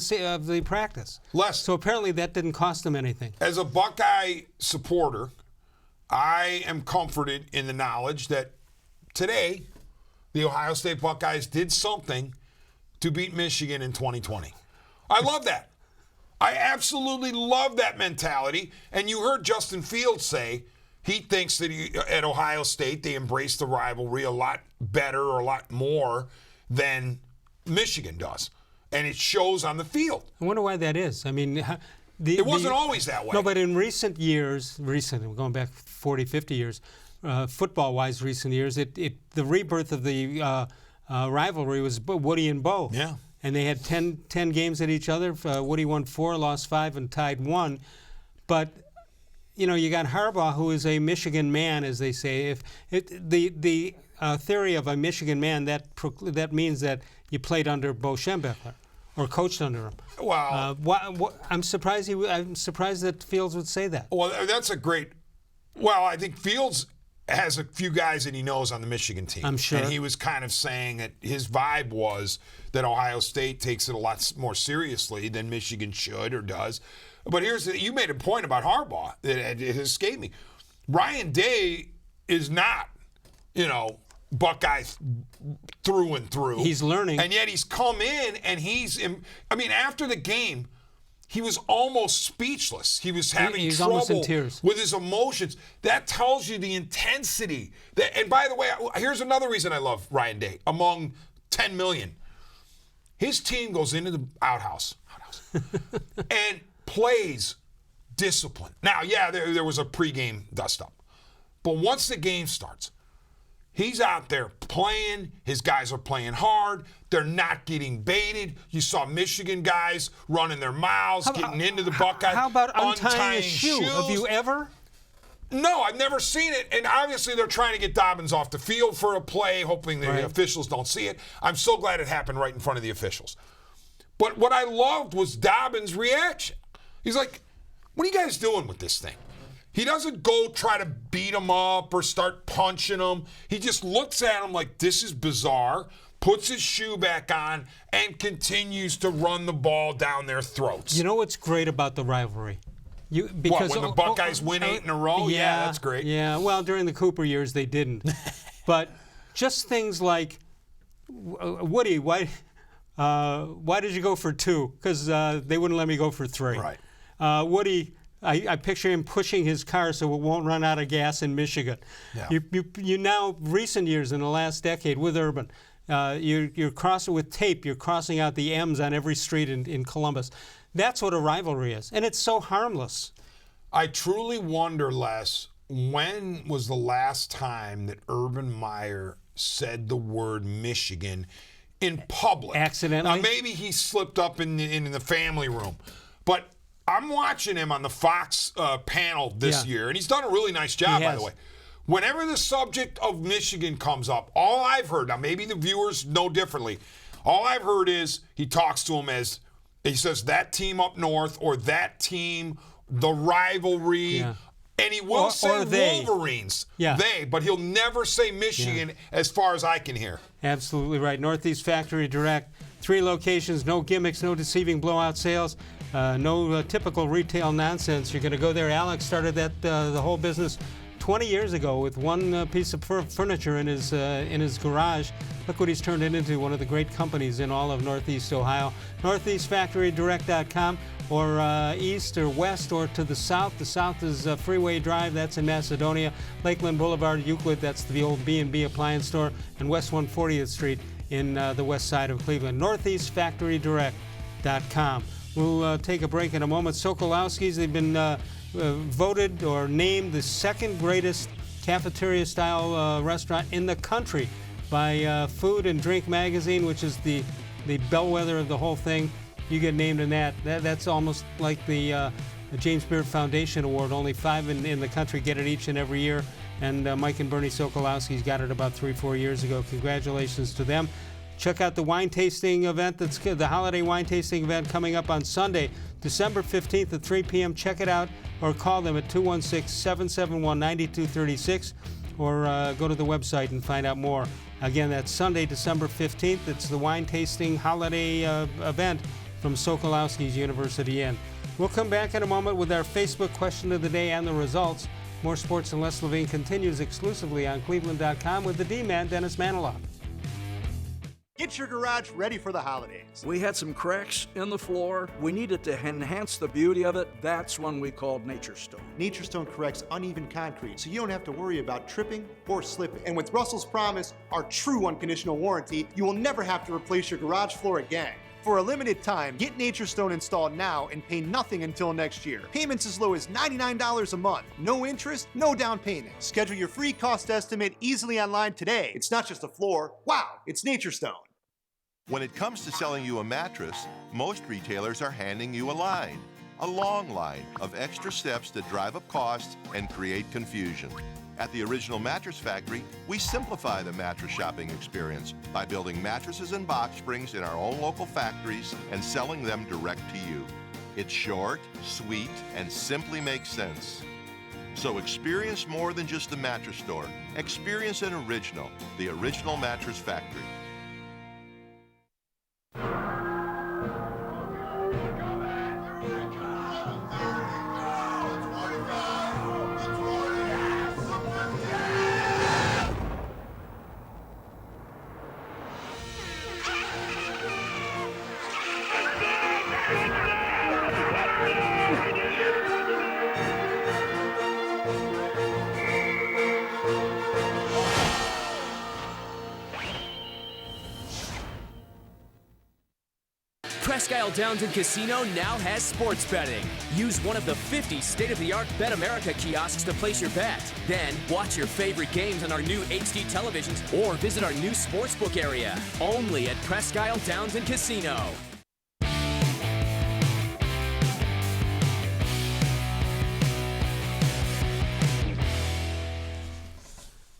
the practice. So apparently that didn't cost them anything. As a Buckeye supporter, I am comforted in the knowledge that today the Ohio State Buckeyes did something to beat Michigan in 2020. I love that. I absolutely love that mentality. And you heard Justin Fields say he thinks that at Ohio State they embrace the rivalry a lot better or a lot more than Michigan does. And it shows on the field. I wonder why that is. I mean, it wasn't always that way. No, but in recent years, we're going back 40, 50 years, football-wise recent years, the rebirth of the rivalry was Woody and Bo. Yeah. And they had 10 games at each other. Woody won 4, lost 5, and tied 1. But, you got Harbaugh, who is a Michigan man, as they say. The theory of a Michigan man, that means that you played under Bo Schembechler or coached under him. Wow. I'm surprised that Fields would say that. Well, that's a great. Well, I think Fields has a few guys that he knows on the Michigan team. I'm sure. And he was kind of saying that his vibe was that Ohio State takes it a lot more seriously than Michigan should or does. But you made a point about Harbaugh that it escaped me. Ryan Day is not, Buckeyes through and through. He's learning. And yet he's come in and after the game, he was almost speechless. He was having He's trouble almost in tears. with his emotions. That tells you the intensity. And by the way, here's another reason I love Ryan Day among 10 million. His team goes into the outhouse and plays discipline. Now, yeah, there was a pregame dust-up. But once the game starts, he's out there playing. His guys are playing hard. They're not getting baited. You saw Michigan guys running their mouths, getting into the Buckeyes. How about untying a shoes. shoe? Have you ever? No, I've never seen it. And obviously they're trying to get Dobbins off the field for a play, hoping the officials don't see it. I'm so glad it happened right in front of the officials. But what I loved was Dobbins' reaction. He's like, what are you guys doing with this thing? He doesn't go try to beat him up or start punching him. He just looks at him like, this is bizarre, puts his shoe back on, and continues to run the ball down their throats. You know what's great about the rivalry? When the Buckeyes win 8 in a row? Yeah, that's great. Yeah, well, during the Cooper years, they didn't. But just things like, Woody, why did you go for 2? Because they wouldn't let me go for 3. Right. Woody, I picture him pushing his car so it won't run out of gas in Michigan. Yeah. You now, recent years in the last decade with Urban, you're crossing with tape, you're crossing out the M's on every street in Columbus. That's what a rivalry is, and it's so harmless. I truly wonder, Les, when was the last time that Urban Meyer said the word Michigan in public? Accidentally? Now, maybe he slipped up in the family room, but I'm watching him on the Fox panel this year, and he's done a really nice job, by the way. Whenever the subject of Michigan comes up, all I've heard, now maybe the viewers know differently, all I've heard is he talks to him as, he says that team up north or that team, the rivalry, and he will say Wolverines, but he'll never say Michigan as far as I can hear. Absolutely right. Northeast Factory Direct, 3 locations, no gimmicks, no deceiving blowout sales, no typical retail nonsense. You're going to go there. Alex started the whole business 20 years ago with one piece of furniture in his garage. Look what he's turned it into, one of the great companies in all of Northeast Ohio. NortheastFactoryDirect.com, or east or west or to the south. The south is Freeway Drive, that's in Macedonia. Lakeland Boulevard, Euclid, that's the old B&B appliance store. And West 140th Street in the west side of Cleveland. NortheastFactoryDirect.com. We'll take a break in a moment. Sokolowski's, they've been voted or named the second greatest cafeteria-style restaurant in the country by Food and Drink Magazine, which is the bellwether of the whole thing. You get named in that. That's almost like the James Beard Foundation Award. Only 5 in the country get it each and every year. And Mike and Bernie Sokolowski's got it about 3-4 years ago. Congratulations to them. Check out the wine tasting event. That's the holiday wine tasting event coming up on Sunday, December 15th at 3 p.m. Check it out or call them at 216-771-9236 or go to the website and find out more. Again, that's Sunday, December 15th. It's the wine tasting holiday event from Sokolowski's University Inn. We'll come back in a moment with our Facebook question of the day and the results. More Sports and Les-levine continues exclusively on cleveland.com with the D-Man, Dennis-Manoloff. Get your garage ready for the holidays. We had some cracks in the floor. We needed to enhance the beauty of it. That's when we called Nature Stone. Nature Stone corrects uneven concrete, so you don't have to worry about tripping or slipping. And with Russell's Promise, our true unconditional warranty, you will never have to replace your garage floor again. For a limited time, get Nature Stone installed now and pay nothing until next year. Payments as low as $99 a month. No interest, no down payment. Schedule your free cost estimate easily online today. It's not just a floor. Wow, it's Nature Stone. When it comes to selling you a mattress, most retailers are handing you a line. A long line of extra steps that drive up costs and create confusion. At the Original Mattress Factory, we simplify the mattress shopping experience by building mattresses and box springs in our own local factories and selling them direct to you. It's short, sweet, and simply makes sense. So experience more than just a mattress store. Experience an original, the Original Mattress Factory. Presque Isle Downs and Casino now has sports betting. Use one of the 50 state-of-the-art Bet America kiosks to place your bet. Then watch your favorite games on our new HD televisions or visit our new sportsbook area. Only at Presque Isle Downs and Casino.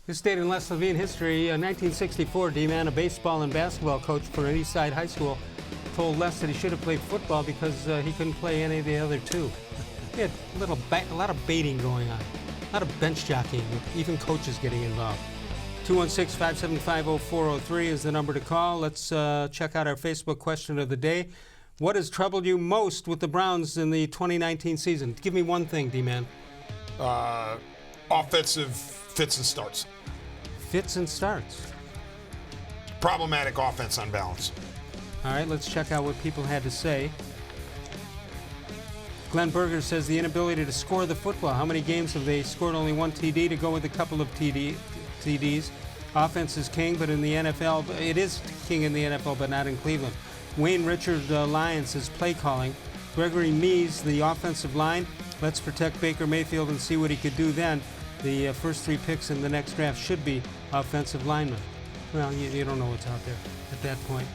This date in Les-Levine history, 1964, D-Man, a baseball and basketball coach for an East Side high school, told Les that he should have played football because he couldn't play any of the other two. He had a lot of baiting going on, a lot of bench jockeying, with even coaches getting involved. 216-575-0403 is the number to call. Let's check out our Facebook question of the day. What has troubled you most with the Browns in the 2019 season? Give me one thing, D-Man. Offensive fits and starts. Fits and starts. Problematic offense on balance. All right, let's check out what people had to say. Glenn Berger says the inability to score the football. How many games have they scored only one TD to go with a couple of TDs? Offense is king, but in the NFL, it is king in the NFL, but not in Cleveland. Wayne Richard Lyons says play calling. Gregory Mees, the offensive line. Let's protect Baker-Mayfield and see what he could do then. The first 3 picks in the next draft should be offensive linemen. Well, you don't know what's out there at that point.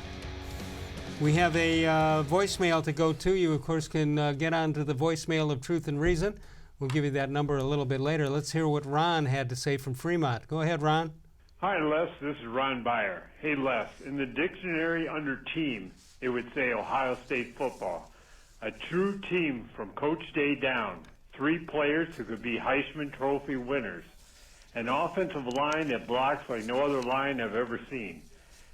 We have a voicemail to go to. You, of course, can get onto the voicemail of Truth and Reason. We'll give you that number a little bit later. Let's hear what Ron had to say from Fremont. Go ahead, Ron. Hi, Les. This is Ron Byer. Hey, Les, in the dictionary under team, it would say Ohio State football. A true team from coach day down. 3 players who could be Heisman Trophy winners. An offensive line that blocks like no other line I've ever seen.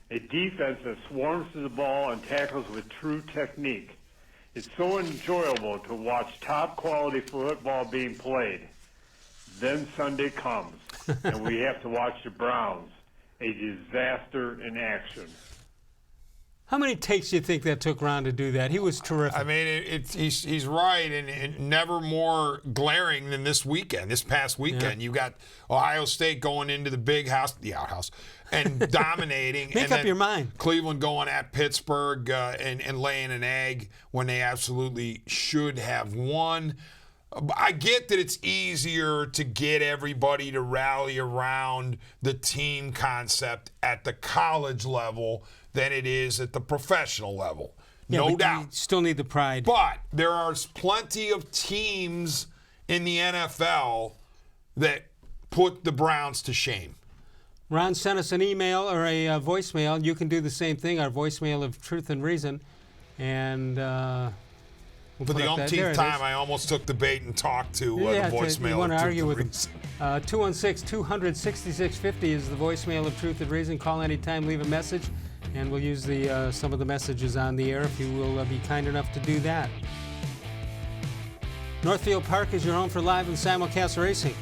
A defense that swarms to the ball and tackles with true technique. It's so enjoyable to watch top-quality football being played. Then Sunday comes, and we have to watch the Browns. A disaster in action. How many takes do you think that took Ron to do that? He was terrific. I mean, he's right, and never more glaring than this weekend, this past weekend. Yeah. You got Ohio State going into the big house, the outhouse, and dominating. Make up your mind. Cleveland going at Pittsburgh and laying an egg when they absolutely should have won. I get that it's easier to get everybody to rally around the team concept at the college level than it is at the professional level. Yeah, no but doubt. You still need the pride. But there are plenty of teams in the NFL that put the Browns to shame. Ron sent us an email or a voicemail. You can do the same thing, our voicemail of Truth and Reason. And for the umpteenth time, I almost took the bait and talked to the voicemail. You want to argue with Reason. 216-200-6650 is the voicemail of Truth and Reason. Call anytime, leave a message, and we'll use some of the messages on the air if you will be kind enough to do that. Northfield Park is your home for live and simulcast racing.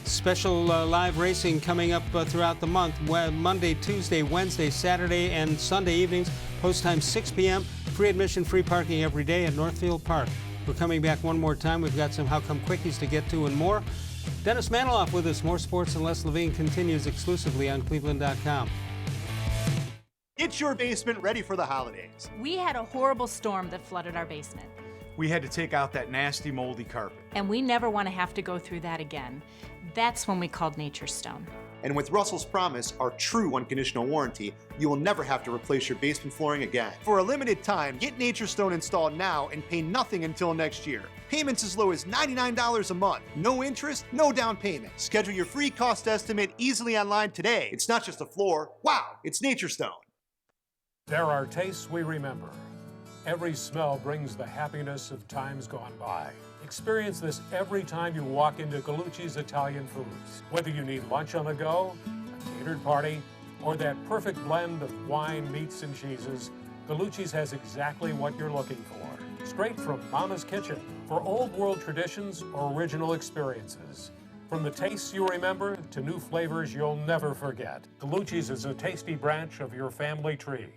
Special live racing coming up throughout the month. Monday, Tuesday, Wednesday, Saturday, and Sunday evenings. Post time 6 p.m. Free admission, free parking every day at Northfield Park. We're coming back one more time. We've got some How Come Quickies to get to and more. Dennis-Manoloff with us. More Sports and Les-Levine continues exclusively on cleveland.com. Get your basement ready for the holidays. We had a horrible storm that flooded our basement. We had to take out that nasty moldy carpet. And we never want to have to go through that again. That's when we called Nature's Stone. And with Russell's Promise, our true unconditional warranty, you will never have to replace your basement flooring again. For a limited time, get Nature's Stone installed now and pay nothing until next year. Payments as low as $99 a month. No interest, no down payment. Schedule your free cost estimate easily online today. It's not just a floor. Wow, it's Nature's Stone. There are tastes we remember. Every smell brings the happiness of times gone by. Experience this every time you walk into Gallucci's Italian Foods. Whether you need lunch on the go, a catered party, or that perfect blend of wine, meats, and cheeses, Gallucci's has exactly what you're looking for. Straight from Mama's Kitchen for old world traditions or original experiences. From the tastes you remember to new flavors you'll never forget. Gallucci's is a tasty branch of your family tree.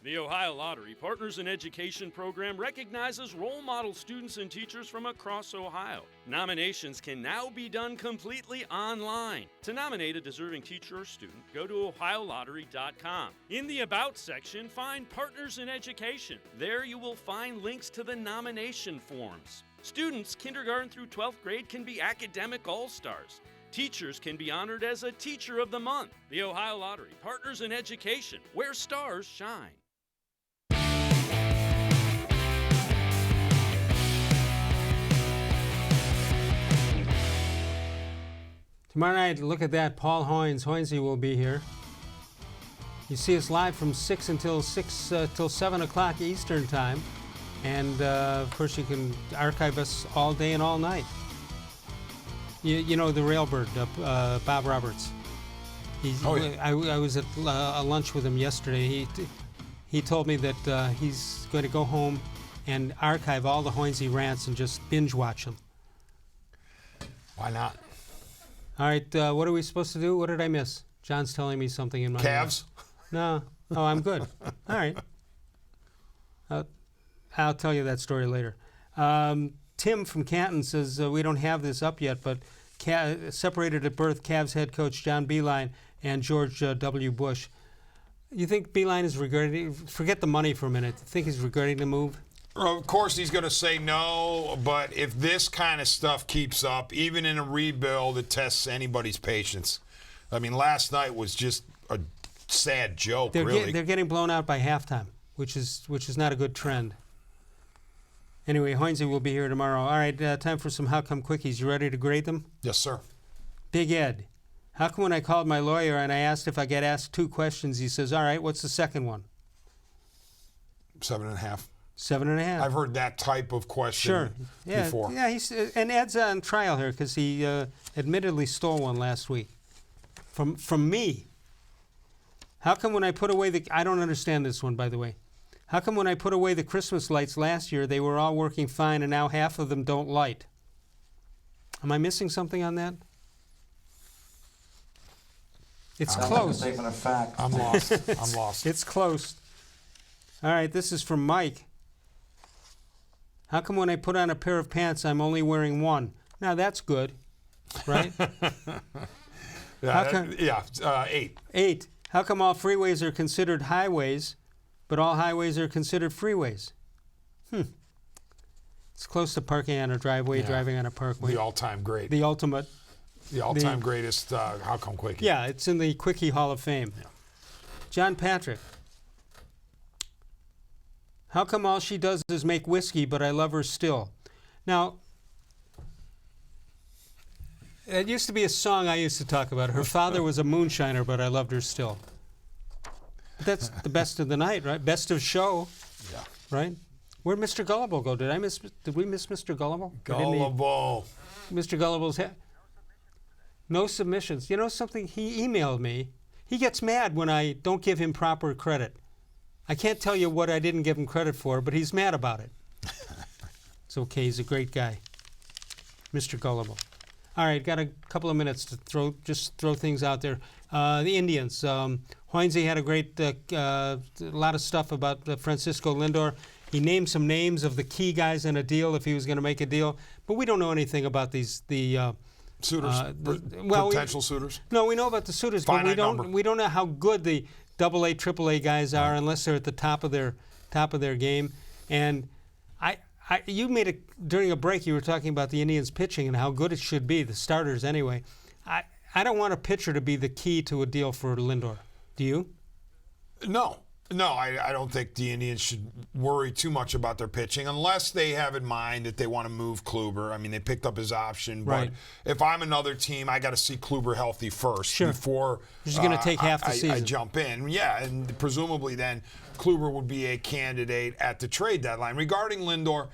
The Ohio Lottery Partners in Education program recognizes role model students and teachers from across Ohio. Nominations can now be done completely online. To nominate a deserving teacher or student, go to ohiolottery.com. In the About section, find Partners in Education. There you will find links to the nomination forms. Students kindergarten through 12th grade can be academic all-stars. Teachers can be honored as a Teacher of the Month. The Ohio Lottery Partners in Education, where stars shine. Tomorrow night, look at that. Paul Hoynesy will be here. You see us live from 6 until 7 o'clock Eastern Time. And, of course, you can archive us all day and all night. You know the Railbird, Bob Roberts. I was at a lunch with him yesterday. He told me that he's going to go home and archive all the Hoynesy rants and just binge watch them. Why not? All right, what are we supposed to do? What did I miss? John's telling me something in my Cavs? No. Oh, I'm good. All right. I'll tell you that story later. Tim from Canton says we don't have this up yet, but separated at birth, Cavs head coach John Beilein and George W. Bush. You think Beilein is regretting? Forget the money for a minute. You think he's regretting the move? Well, of course he's going to say no, but if this kind of stuff keeps up, even in a rebuild, it tests anybody's patience. I mean, last night was just a sad joke, really. They're getting blown out by halftime, which is not a good trend. Anyway, Hoynesy will be here tomorrow. All right, time for some How Come Quickies. You ready to grade them? Yes, sir. Big Ed. How come when I called my lawyer and I asked if I get asked 2 questions, he says, all right, what's the second one? 7.5. 7.5. I've heard that type of question before. Yeah, and Ed's on trial here because he admittedly stole one last week from me. How come when I put away I don't understand this one, by the way. How come when I put away the Christmas lights last year, they were all working fine and now half of them don't light? Am I missing something on that? It's close. Statement of fact. I'm lost. I'm lost. It's close. All right, this is from Mike. How come when I put on a pair of pants, I'm only wearing one? Now, that's good, right? 8. 8. How come all freeways are considered highways, but all highways are considered freeways? It's close to parking on a driveway, driving on a parkway. The all-time great. The ultimate. The all-time greatest How Come Quickie. Yeah, it's in the Quickie Hall of Fame. Yeah. John Patrick. How come all she does is make whiskey, but I love her still? Now, it used to be a song I used to talk about. Her father was a moonshiner, but I loved her still. But that's the best of the night, right? Best of show. Yeah. Right? Where'd Mr. Gullible go? Did we miss Mr. Gullible? Gullible. Mr. Gullible's no submissions. You know something? He emailed me. He gets mad when I don't give him proper credit. I can't tell you what I didn't give him credit for, but he's mad about it. It's okay. He's a great guy. Mr. Gullible. All right, got a couple of minutes to throw things out there. The Indians. Hoynesy had a great lot of stuff about Francisco Lindor. He named some names of the key guys in a deal if he was going to make a deal, but we don't know anything about the suitors, potential suitors. No, we know about the suitors, but we don't know how good the AA, AAA guys are unless they're at the top of their game. And you made it during a break. You were talking about the Indians pitching and how good it should be, the starters anyway. I don't want a pitcher to be the key to a deal for Lindor. Do you? No, I don't think the Indians should worry too much about their pitching unless they have in mind that they want to move Kluber. I mean, they picked up his option, right. But if I'm another team, I got to see Kluber healthy first before he's going to take half the season. I jump in. Yeah, and presumably then Kluber would be a candidate at the trade deadline. Regarding Lindor,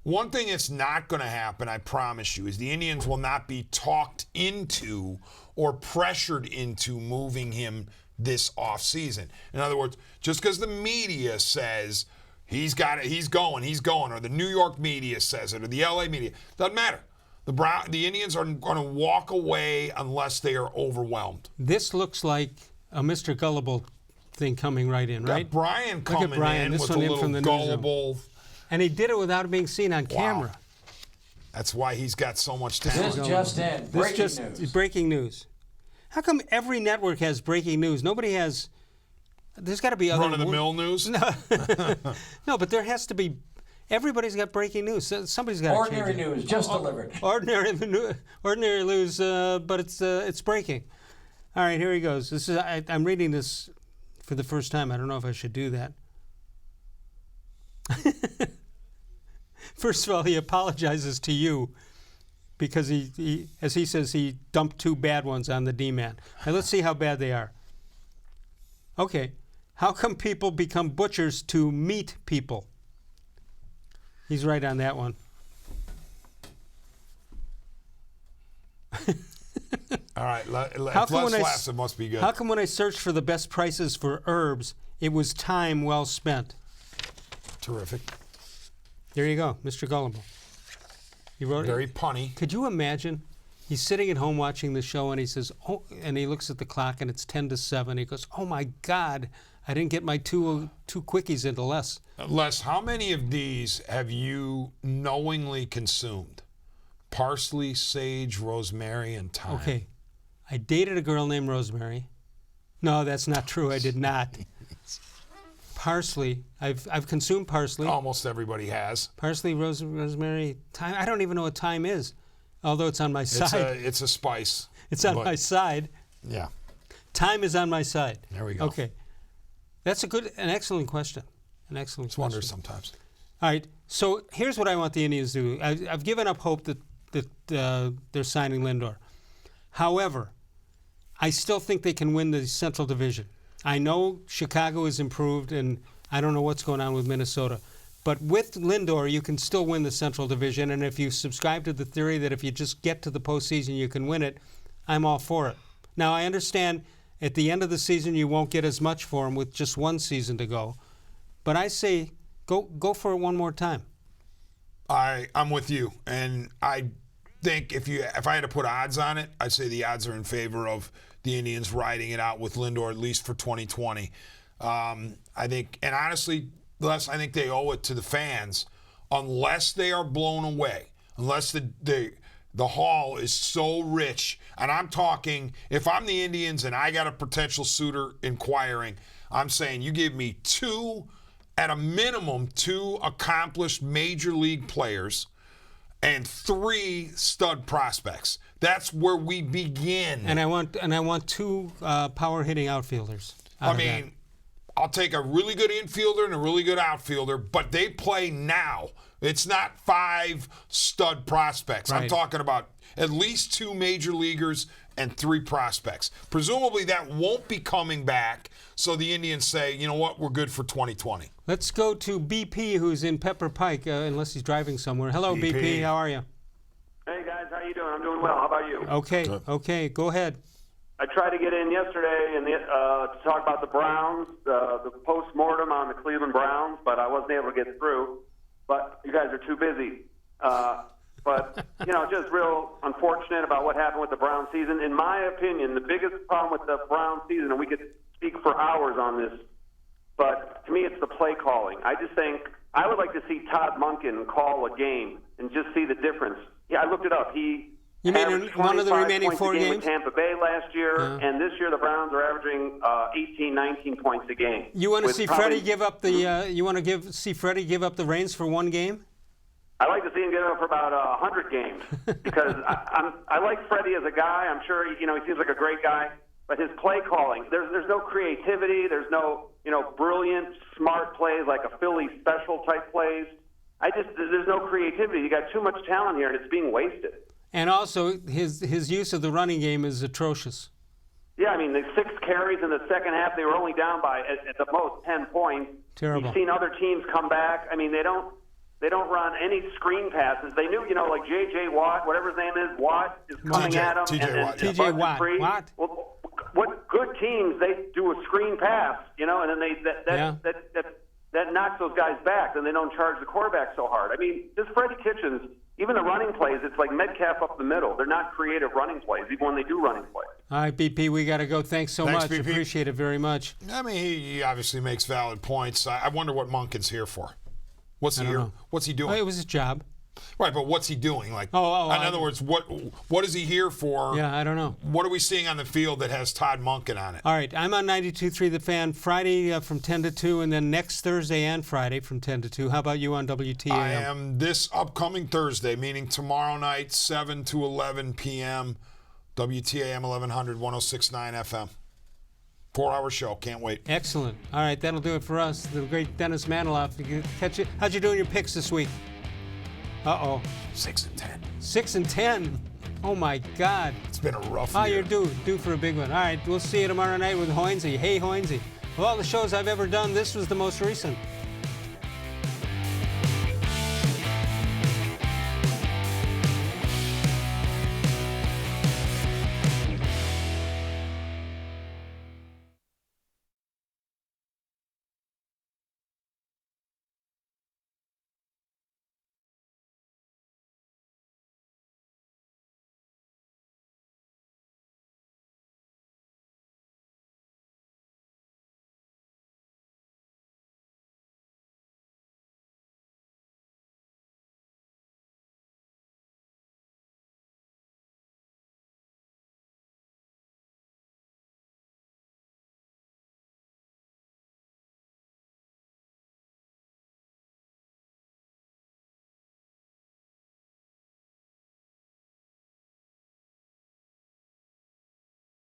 one thing that's not going to happen, I promise you, is the Indians will not be talked into or pressured into moving him this offseason. In other words, just because the media says he's got it, he's going, or the New York media says it, or the LA media, doesn't matter. The Indians are going to walk away unless they are overwhelmed. This looks like a Mr. Gullible thing coming right in, right? Brian Look coming at Brian. in This with one a in little from the newsroom. gullible. And he did it without being seen on camera. That's why he's got so much talent. This just in. Breaking news. Breaking news. How come every network has breaking news? Nobody has. There's got to be other run-of-the-mill news. No, no, but there has to be. Everybody's got breaking news. Somebody's got Ordinary to change it. news, just delivered. Ordinary news, but it's breaking. All right, here he goes. This is. I'm reading this for the first time. I don't know if I should do that. First of all, he apologizes to you because he, as he says, he dumped 2 bad ones on the D-man. Now, let's see how bad they are. Okay. How come people become butchers to meat people? He's right on that one. All right. If less laughs, it must be good. How come when I searched for the best prices for herbs, it was time well spent? Terrific. There you go, Mr. Gullible. He wrote Very punny. Could you imagine? He's sitting at home watching the show, and he says, "Oh," and he looks at the clock, and it's 10-7. He goes, "Oh my God, I didn't get my two quickies into Les." Les, how many of these have you knowingly consumed? Parsley, sage, rosemary, and thyme. Okay, I dated a girl named Rosemary. No, that's not true. I did not. Parsley. I've consumed parsley. Almost everybody has. Parsley, rosemary, thyme. I don't even know what thyme is, although it's on my side. It's a spice. It's on my side. Yeah. Thyme is on my side. There we go. Okay. That's an excellent question. An excellent question. Wonders sometimes. All right. So here's what I want the Indians to do. I've given up hope that they're signing Lindor. However, I still think they can win the Central Division. I know Chicago has improved, and I don't know what's going on with Minnesota. But with Lindor, you can still win the Central Division, and if you subscribe to the theory that if you just get to the postseason, you can win it, I'm all for it. Now, I understand at the end of the season, you won't get as much for him with just one season to go. But I say go for it one more time. I'm with you, and I think if I had to put odds on it, I'd say the odds are in favor of the Indians riding it out with Lindor at least for 2020. I think, and honestly, Les, I think they owe it to the fans, unless they are blown away, unless the haul is so rich. And I'm talking, if I'm the Indians and I got a potential suitor inquiring, I'm saying you give me at a minimum, 2 accomplished major league players and 3 stud prospects. That's where we begin. And I want 2 power hitting outfielders. I'll take a really good infielder and a really good outfielder, but they play now. It's not 5 stud prospects. Right. I'm talking about at least 2 major leaguers and 3 prospects. Presumably that won't be coming back, so the Indians say, you know what, we're good for 2020. Let's go to BP, who's in Pepper Pike, unless he's driving somewhere. Hello, BP. How are you? Hey, guys. How you doing? I'm doing well. How about you? Okay. Go ahead. I tried to get in yesterday and to talk about the Browns, the post-mortem on the Cleveland Browns, but I wasn't able to get through. But you guys are too busy. But, just real unfortunate about what happened with the Browns season. In my opinion, the biggest problem with the Browns season, and we could speak for hours on this, but to me it's the play calling. I just think I would like to see Todd Monken call a game and just see the difference. Yeah, I looked it up. He averaged one of the remaining 4 games games with Tampa Bay last year, and this year the Browns are averaging 18, 19 points a game. You want to see Freddie give up the? See Freddie give up the reins for 1 game? I like to see him get up for about 100 games because I like Freddie as a guy. I'm sure he seems like a great guy, but his play calling, there's no creativity. There's no brilliant, smart plays like a Philly special type plays. There's no creativity. You got too much talent here, and it's being wasted. And also, his use of the running game is atrocious. Yeah, the 6 carries in the second half, they were only down by at the most 10 points. Terrible. You've seen other teams come back. They don't run any screen passes. They knew, like J.J. Watt, whatever his name is, Watt is coming at him. T.J. Watt. Watt. Well, what good teams, they do a screen pass, and then that knocks those guys back. Then they don't charge the quarterback so hard. This Freddie-Kitchens Even the running plays, it's like Metcalf up the middle. They're not creative running plays, even when they do running plays. All right, BP, we got to go. Thanks so much. BP. Appreciate it very much. I mean, he obviously makes valid points. I wonder what Monken's here for. What's he here? What's he doing? Well, it was his job. Right, but what's he doing? Like, in other words, what is he here for? Yeah, I don't know. What are we seeing on the field that has Todd Monken on it? All right, I'm on 92.3 The Fan Friday from 10 to 2, and then next Thursday and Friday from 10 to 2. How about you on WTAM? I am this upcoming Thursday, meaning tomorrow night, 7 to 11 p.m., WTAM 1100, 106.9 FM. 4-hour show. Can't wait. Excellent. All right, that'll do it for us. The great Dennis-Manoloff. Catch it. How'd you do in your picks this week? Uh-oh. 6-10. 6-10. Oh, my God. It's been a rough year. Oh, you're due for a big one. All right, we'll see you tomorrow night with Hoynesy. Hey, Hoynesy. Of all the shows I've ever done, this was the most recent.